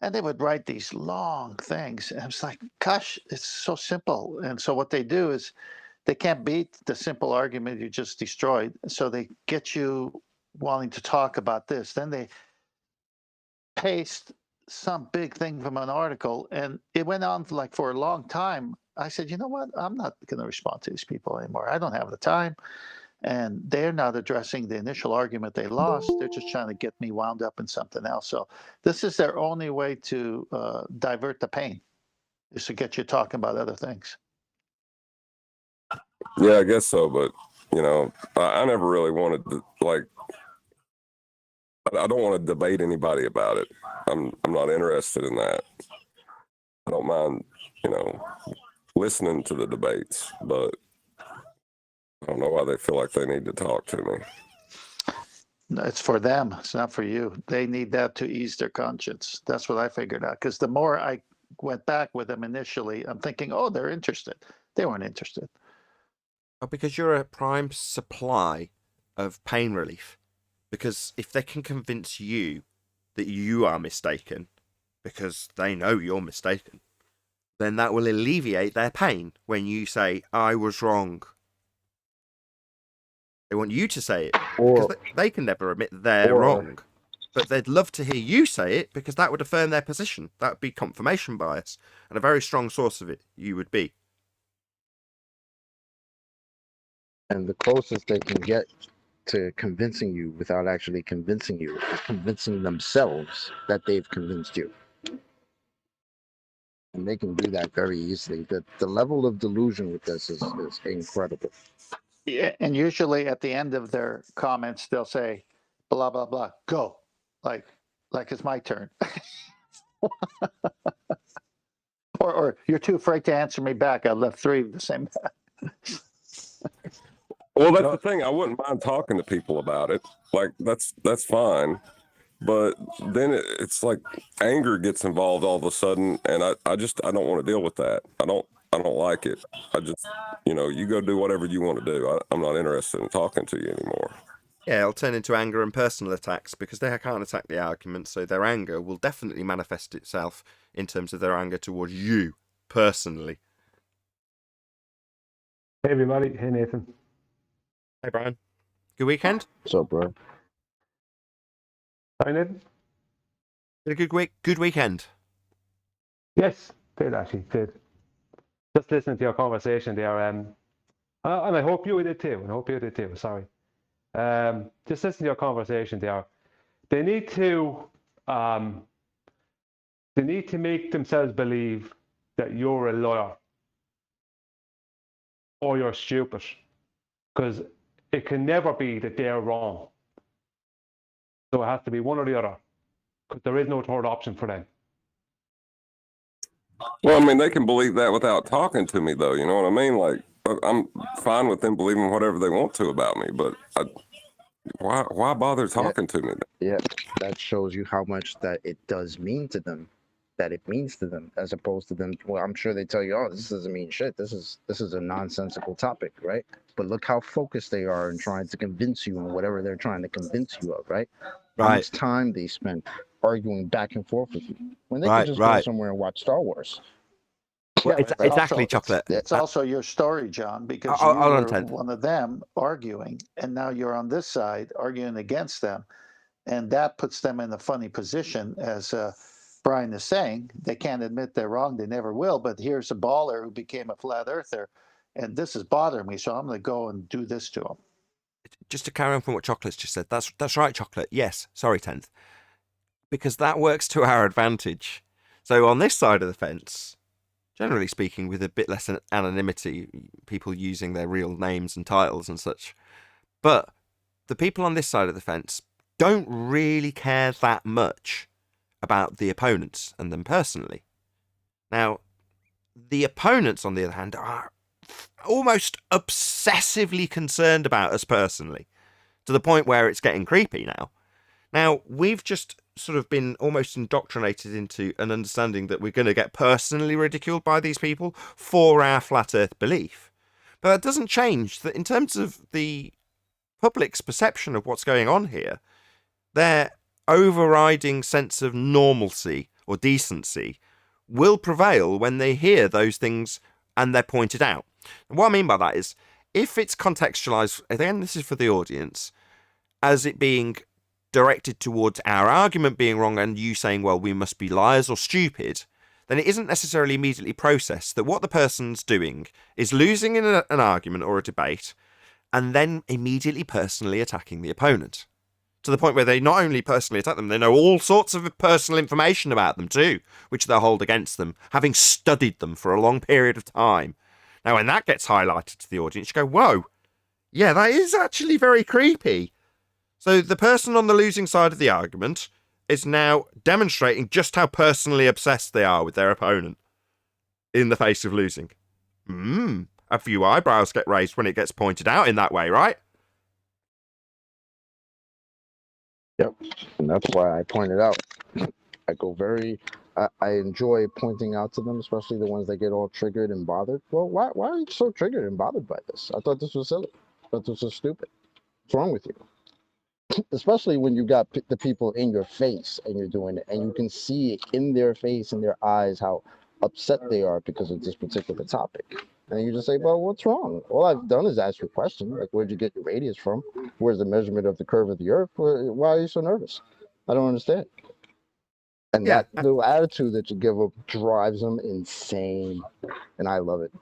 And they would write these long things. And I was like, gosh, it's so simple. And so what they do is they can't beat the simple argument you just destroyed. So they get you wanting to talk about this. Then they paste some big thing from an article. And it went on for a long time. I said, you know what? I'm not going to respond to these people anymore. I don't have the time. And they're not addressing the initial argument they lost. They're just trying to get me wound up in something else. So this is their only way to divert the pain, is to get you talking about other things. Yeah, I guess so. But I never really wanted to I don't want to debate anybody about it. I'm not interested in that. I don't mind, listening to the debates, but I don't know why they feel like they need to talk to me. No, it's for them. It's not for you. They need that to ease their conscience. That's what I figured out. Because the more I went back with them initially, I'm thinking, oh, they're interested. They weren't interested. Oh, because you're a prime supply of pain relief. Because if they can convince you that you are mistaken, because they know you're mistaken, then that will alleviate their pain when you say, I was wrong. They want you to say it, because they can never admit they're wrong. But they'd love to hear you say it, because that would affirm their position. That would be confirmation bias. And a very strong source of it you would be. And the closest they can get to convincing you without actually convincing you is convincing themselves that they've convinced you. And they can do that very easily. The level of delusion with this is incredible. Yeah, and usually at the end of their comments, they'll say, blah, blah, blah, go. Like it's my turn. or you're too afraid to answer me back. I left 3 of the same. Well, that's the thing. I wouldn't mind talking to people about it. Like that's fine. But then it's like anger gets involved all of a sudden, and I don't want to deal with that. I don't like it. I just, you go do whatever you want to do. I'm not interested in talking to you anymore. Yeah, it'll turn into anger and personal attacks because they can't attack the argument, so their anger will definitely manifest itself in terms of their anger towards you, personally. Hey everybody, hey Nathan. Hey Brian. Good weekend? What's up, bro? Hi Nathan. Did a good weekend? Yes, did actually, did. Just listening to your conversation there, and I hope you did too, sorry. Just listening to your conversation there. They need to make themselves believe that you're a liar or you're stupid, because it can never be that they're wrong. So it has to be one or the other, because there is no third option for them. Well, I mean, they can believe that without talking to me, though. You know what I mean? Like, I'm fine with them believing whatever they want to about me, but why bother talking to me? Yeah, that shows you how much that it does mean to them, that it means to them, as opposed to them. Well, I'm sure they tell you, "Oh, this doesn't mean shit. This is a nonsensical topic, right?" But look how focused they are in trying to convince you on whatever they're trying to convince you of, right? How much time they spend arguing back and forth with you when they could just go somewhere and watch Star Wars. Well, Yeah, exactly, Chocolate. It's also your story, John, because you were one of them arguing, and now you're on this side arguing against them, and that puts them in a funny position. As Brian is saying, they can't admit they're wrong; they never will. But here's a baller who became a flat earther, and this is bothering me, so I'm going to go and do this to him. Just to carry on from what Chocolate's just said, that's right, Chocolate. Yes, sorry, 10th. Because that works to our advantage. So on this side of the fence, generally speaking, with a bit less anonymity, people using their real names and titles and such. But the people on this side of the fence don't really care that much about the opponents and them personally. Now, the opponents, on the other hand, are almost obsessively concerned about us personally, to the point where it's getting creepy now. Now, we've just sort of been almost indoctrinated into an understanding that we're going to get personally ridiculed by these people for our flat earth belief. But that doesn't change that in terms of the public's perception of what's going on here, their overriding sense of normalcy or decency will prevail when they hear those things and they're pointed out. And what I mean by that is, if it's contextualized, again, this is for the audience, as it being directed towards our argument being wrong and you saying, well, we must be liars or stupid, then it isn't necessarily immediately processed that what the person's doing is losing in an argument or a debate and then immediately personally attacking the opponent. To the point where they not only personally attack them, they know all sorts of personal information about them too, which they'll hold against them, having studied them for a long period of time. Now, when that gets highlighted to the audience, you go, whoa, yeah, that is actually very creepy. So the person on the losing side of the argument is now demonstrating just how personally obsessed they are with their opponent in the face of losing. A few eyebrows get raised when it gets pointed out in that way, right? Yep, and that's why I pointed out. I go I enjoy pointing out to them, especially the ones that get all triggered and bothered. Well, why are you so triggered and bothered by this? I thought this was silly. I thought this was stupid. What's wrong with you? Especially when you got the people in your face and you're doing it, and you can see it in their face and their eyes how upset they are because of this particular topic. And you just say, well, what's wrong? All I've done is ask you a question, like, where'd you get your radius from? Where's the measurement of the curve of the Earth? Why are you so nervous? I don't understand. And that little attitude that you give them drives them insane. And I love it.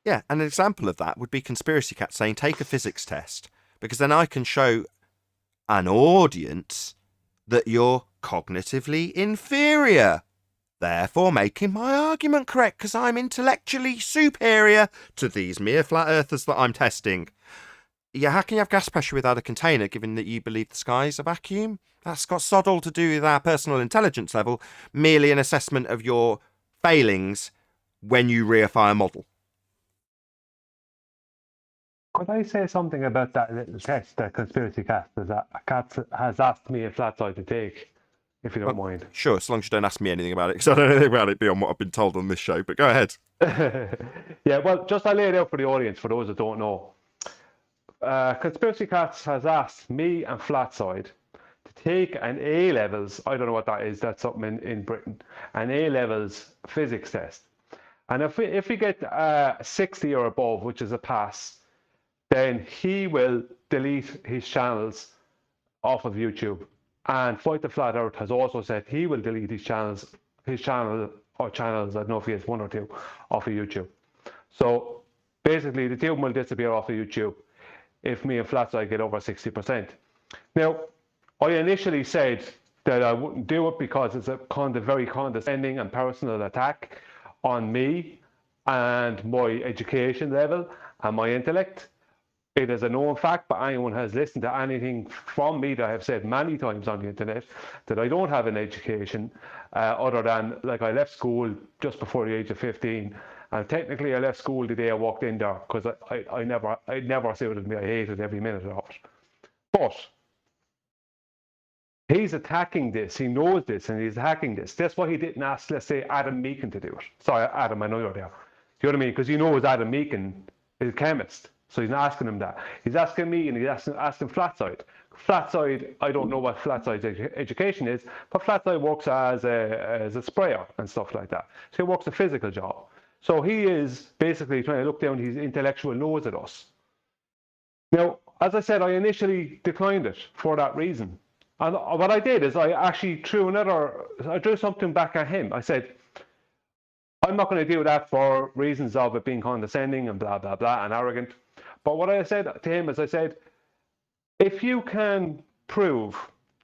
Yeah, and an example of that would be Conspiracy Cat saying, take a physics test, because then I can show an audience that you're cognitively inferior, therefore making my argument correct because I'm intellectually superior to these mere flat earthers that I'm testing. Yeah, how can you have gas pressure without a container given that you believe the sky is a vacuum? That's got sod all to do with our personal intelligence level, merely an assessment of your failings when you reify a model. Could I say something about that little test that Conspiracy Cat has asked me a flat side to take, if you don't mind? Sure, as long as you don't ask me anything about it, because I don't know anything about it beyond what I've been told on this show, but go ahead. Yeah, well, just I lay it out for the audience, for those that don't know. Conspiracy Cat has asked me and Flatside to take an A-levels, I don't know what that is, that's something in Britain, an A-levels physics test. And if we get 60 or above, which is a pass, then he will delete his channels off of YouTube. And Fight the Flat Earth has also said he will delete his channel, I don't know if he has one or two, off of YouTube. So basically the two will disappear off of YouTube if me and Flatside get over 60%. Now, I initially said that I wouldn't do it because it's a very condescending and personal attack on me and my education level and my intellect. It is a known fact, but anyone has listened to anything from me that I have said many times on the internet that I don't have an education other than, like, I left school just before the age of 15, and technically I left school the day I walked in there because I never suited me. I hated every minute of it. But he's attacking this. He knows this, and he's attacking this. That's why he didn't ask, let's say, Adam Meakin to do it. Sorry, Adam, I know you're there. Do you know what I mean? Because he knows Adam Meakin is a chemist. So he's not asking him that. He's asking me, and he's asking Flatside. Flatside, I don't know what Flatside's education is, but Flatside works as a sprayer and stuff like that. So he works a physical job. So he is basically trying to look down his intellectual nose at us. Now, as I said, I initially declined it for that reason. And what I did is I actually drew something back at him. I said, I'm not going to do that for reasons of it being condescending and blah, blah, blah, and arrogant. But what I said to him is, I said, if you can prove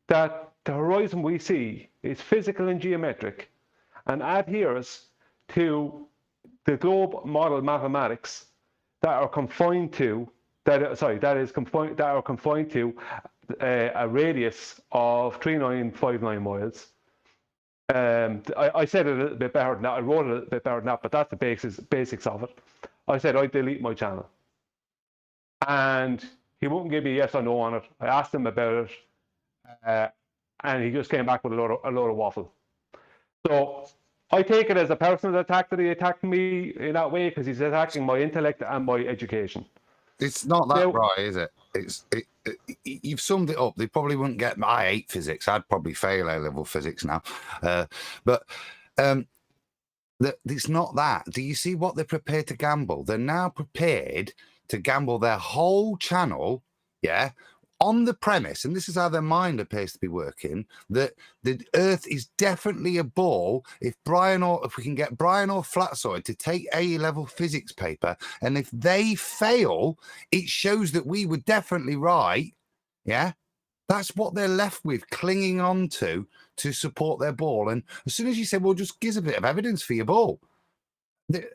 that the horizon we see is physical and geometric and adheres to the globe model mathematics that are confined to that are confined to a radius of 3959 miles. I said it a little bit better than that. I wrote it a little bit better than that, but that's the basics of it. I said I'd delete my channel, and he wouldn't give me a yes or no on it. I asked him about it, and he just came back with a load of waffle. So I take it as a personal attack that he attacked me in that way because he's attacking my intellect and my education. It's not that right, is it? You've summed it up. They probably wouldn't get. I hate physics. I'd probably fail A-level physics now. But it's not that. Do you see what they're prepared to gamble? They're now prepared to gamble their whole channel, yeah, on the premise, and this is how their mind appears to be working, that the Earth is definitely a ball if we can get Brian or Flatsoid to take A-level physics paper, and if they fail, it shows that we were definitely right. Yeah, that's what they're left with, clinging on to support their ball. And as soon as you say, well, just give us a bit of evidence for your ball, they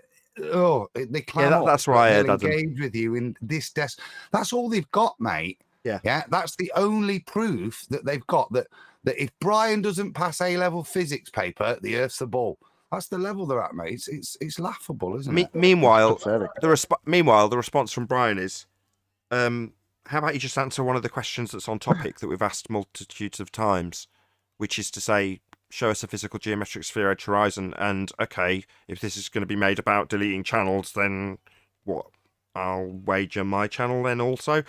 clam up. That's right. They'll engage with you in this desk. That's all they've got, mate. Yeah, that's the only proof that they've got, that if Brian doesn't pass A-level physics paper, the Earth's the ball. That's the level they're at, mate. It's laughable, isn't it? Meanwhile, the response from Brian is, how about you just answer one of the questions that's on topic that we've asked multitudes of times, which is to say, show us a physical geometric sphere edge horizon, and okay, if this is going to be made about deleting channels, then what? I'll wager my channel then also.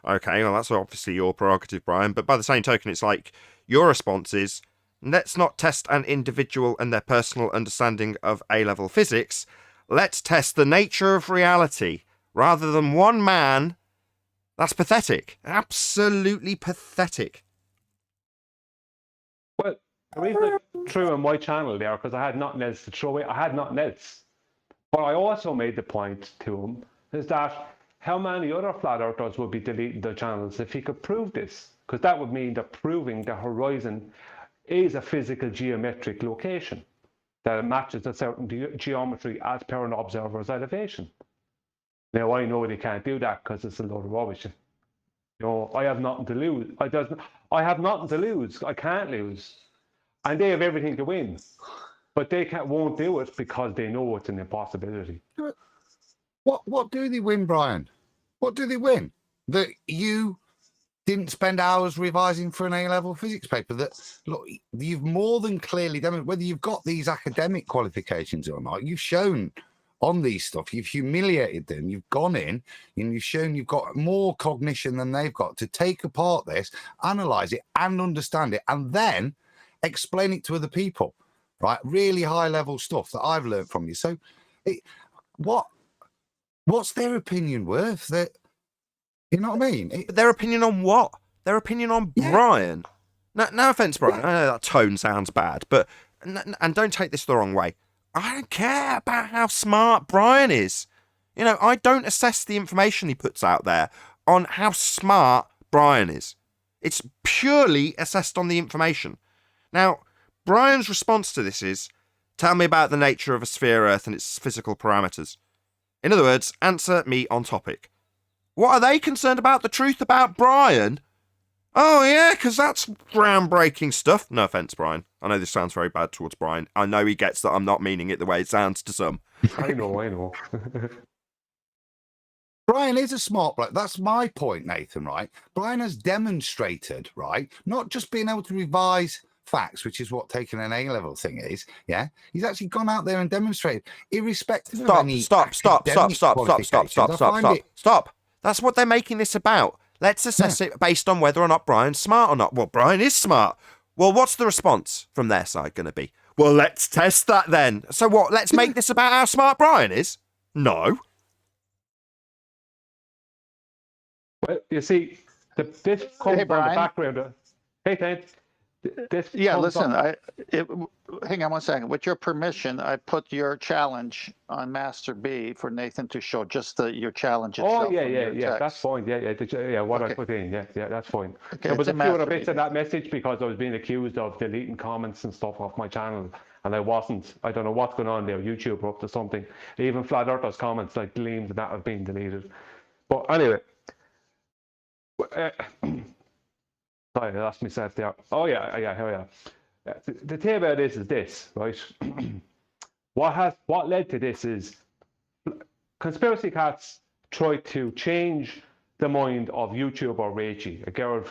Okay, well, that's obviously your prerogative, Brian. But by the same token, it's like your response is, let's not test an individual and their personal understanding of A-level physics. Let's test the nature of reality rather than one man. That's pathetic. Absolutely pathetic. Well, the reason I threw on my channel there, because I had nothing else to throw away. I had nothing else. But I also made the point to him is that how many other flat earthers would be deleting their channels if he could prove this? Because that would mean that proving the horizon is a physical geometric location, that it matches a certain geometry as per an observer's elevation. Now, I know they can't do that because it's a load of rubbish. You know, I have nothing to lose. I have nothing to lose. I can't lose. And they have everything to win. But they won't do it because they know it's an impossibility. What do they win, Brian? What do they win? That you didn't spend hours revising for an A-level physics paper. That, look, you've more than clearly demonstrated, whether you've got these academic qualifications or not, you've shown on these stuff, you've humiliated them, you've gone in and you've shown you've got more cognition than they've got to take apart this, analyze it and understand it, and then explain it to other people, right? Really high level stuff that I've learned from you. So what's their opinion worth? That, you know what I mean? Their opinion on what? Their opinion on Brian. No offense, Brian. I know that tone sounds bad, but and don't take this the wrong way. I don't care about how smart Brian is. You know, I don't assess the information he puts out there on how smart Brian is. It's purely assessed on the information. Now, Brian's response to this is, tell me about the nature of a sphere Earth and its physical parameters. In other words, answer me on topic. What are they concerned about? The truth about Brian? Oh, yeah, because that's groundbreaking stuff. No offence, Brian. I know this sounds very bad towards Brian. I know he gets that I'm not meaning it the way it sounds to some. I know. Brian is a smart bloke. That's my point, Nathan, right? Brian has demonstrated, right, not just being able to revise facts, which is what taking an A-level thing is, yeah? He's actually gone out there and demonstrated, irrespective of any Stop. That's what they're making this about. Let's assess it based on whether or not Brian's smart or not. Well, Brian is smart. Well, what's the response from their side going to be? Well, let's test that then. So what, let's make this about how smart Brian is? No. Well, you see, this comes from the background. Hey, Ted. this Yeah, comes listen, up- hang on one second. With your permission, I put your challenge on Master B for Nathan to show just your challenge itself. Oh yeah, from yeah, your yeah. That's text. fine. Yeah. What I Okay. put in, yeah, that's fine. Okay, There was it's a few other Master B, bits of that message because I was being accused of deleting comments and stuff off my channel, and I wasn't. I don't know what's going on there. YouTube are up to something. Even Flat Earthers comments like gleams and that have been deleted. But anyway, sorry, I lost myself there. Oh yeah, here we are. The thing about this is this, right? What led to this is conspiracy cats tried to change the mind of YouTuber Rachel, a girl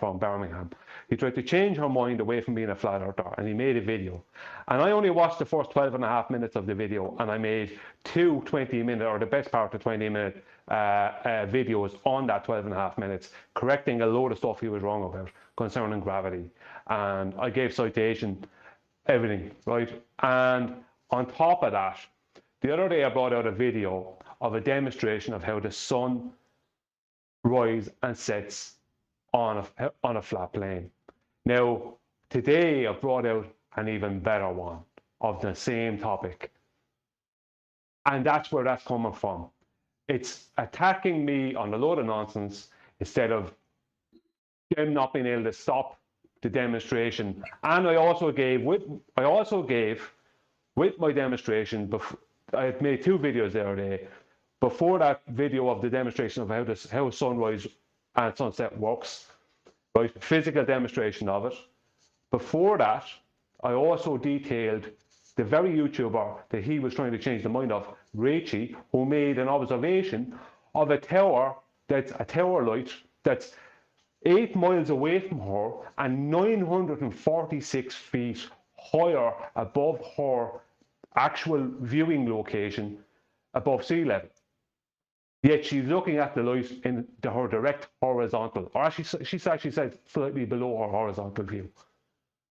from Birmingham. He tried to change her mind away from being a flat earther, and he made a video. And I only watched the first 12.5 minutes of the video, and I made two 20-minute, or the best part of 20-minute videos on that 12.5 minutes, correcting a load of stuff he was wrong about concerning gravity. And I gave citation, everything, right? And on top of that, the other day I brought out a video of a demonstration of how the sun rises and sets on a flat plane. Now, today I brought out an even better one of the same topic. And that's where that's coming from. It's attacking me on a load of nonsense instead of them not being able to stop the demonstration. And I also gave with my demonstration, I had made two videos the other day. Before that video of the demonstration of how sunrise and sunset works, right? Physical demonstration of it. Before that, I also detailed the very YouTuber that he was trying to change the mind of, Rachel, who made an observation of a tower that's a tower light that's 8 miles away from her and 946 feet higher above her actual viewing location above sea level. Yet she's looking at the light in her direct horizontal, or actually, she actually said slightly below her horizontal view.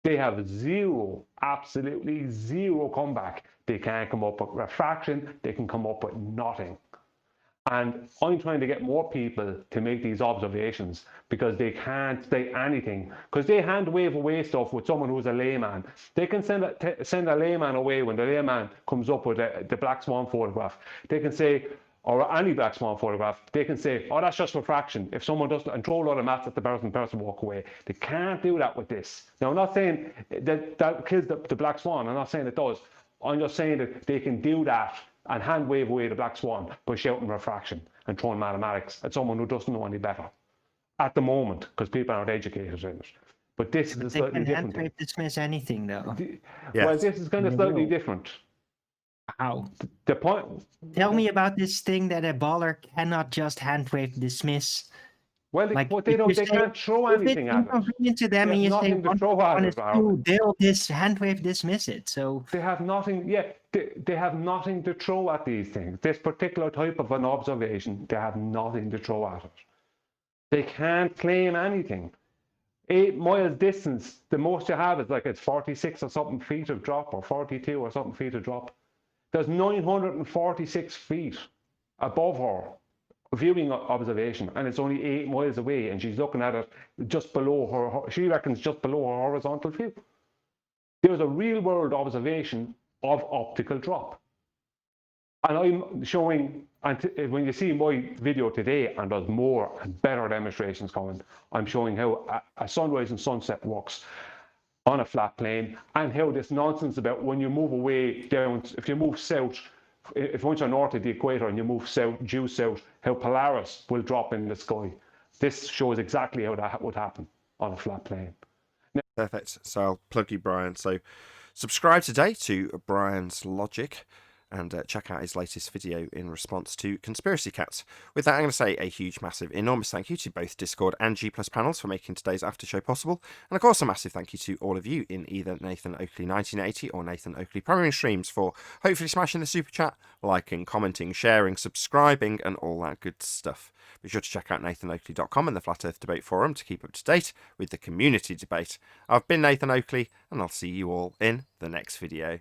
They have zero, absolutely zero comeback. They can't come up with refraction, they can come up with nothing. And I'm trying to get more people to make these observations because they can't say anything. Because they hand wave away stuff with someone who's a layman. They can send a layman away when the layman comes up with the black swan photograph. They can say, or any black swan photograph, they can say, oh, that's just refraction. If someone doesn't, and throw a lot of maths at the person walk away. They can't do that with this. Now, I'm not saying that kills the black swan. I'm not saying it does. I'm just saying that they can do that and hand wave away the black swan by shouting refraction and throwing mathematics at someone who doesn't know any better at the moment, because people aren't educated in it. But this is a slightly different thing. They can dismiss anything, though. Well, this is kind of slightly different. How? The point. Tell me about this thing that a baller cannot just handwave dismiss. Well, they can't throw anything at it. If it's inconvenient to them and you say one is true, they'll handwave dismiss it. So they have nothing. Yeah, they have nothing to throw at these things. This particular type of an observation, they have nothing to throw at it. They can't claim anything. 8 miles distance, the most you have is like it's 46 or something feet of drop, or 42 or something feet of drop. There's 946 feet above her viewing observation, and it's only 8 miles away, and she's looking at it just below her. She reckons just below her horizontal view. There's a real world observation of optical drop, and I'm showing. And when you see my video today, and there's more and better demonstrations coming, I'm showing how a sunrise and sunset works on a flat plane, and how this nonsense about when you move away down, if you move south, if once you're north of the equator and you move south, due south, how Polaris will drop in the sky. This shows exactly how that would happen on a flat plane. Perfect. So I'll plug you, Brian. So subscribe today to Brian's Logic, and check out his latest video in response to Conspiracy Cats. With that, I'm going to say a huge, massive, enormous thank you to both Discord and G+ panels for making today's after show possible. And of course, a massive thank you to all of you in either Nathan Oakley 1980 or Nathan Oakley Premium Streams for hopefully smashing the super chat, liking, commenting, sharing, subscribing, and all that good stuff. Be sure to check out nathanoakley.com and the Flat Earth Debate Forum to keep up to date with the community debate. I've been Nathan Oakley, and I'll see you all in the next video.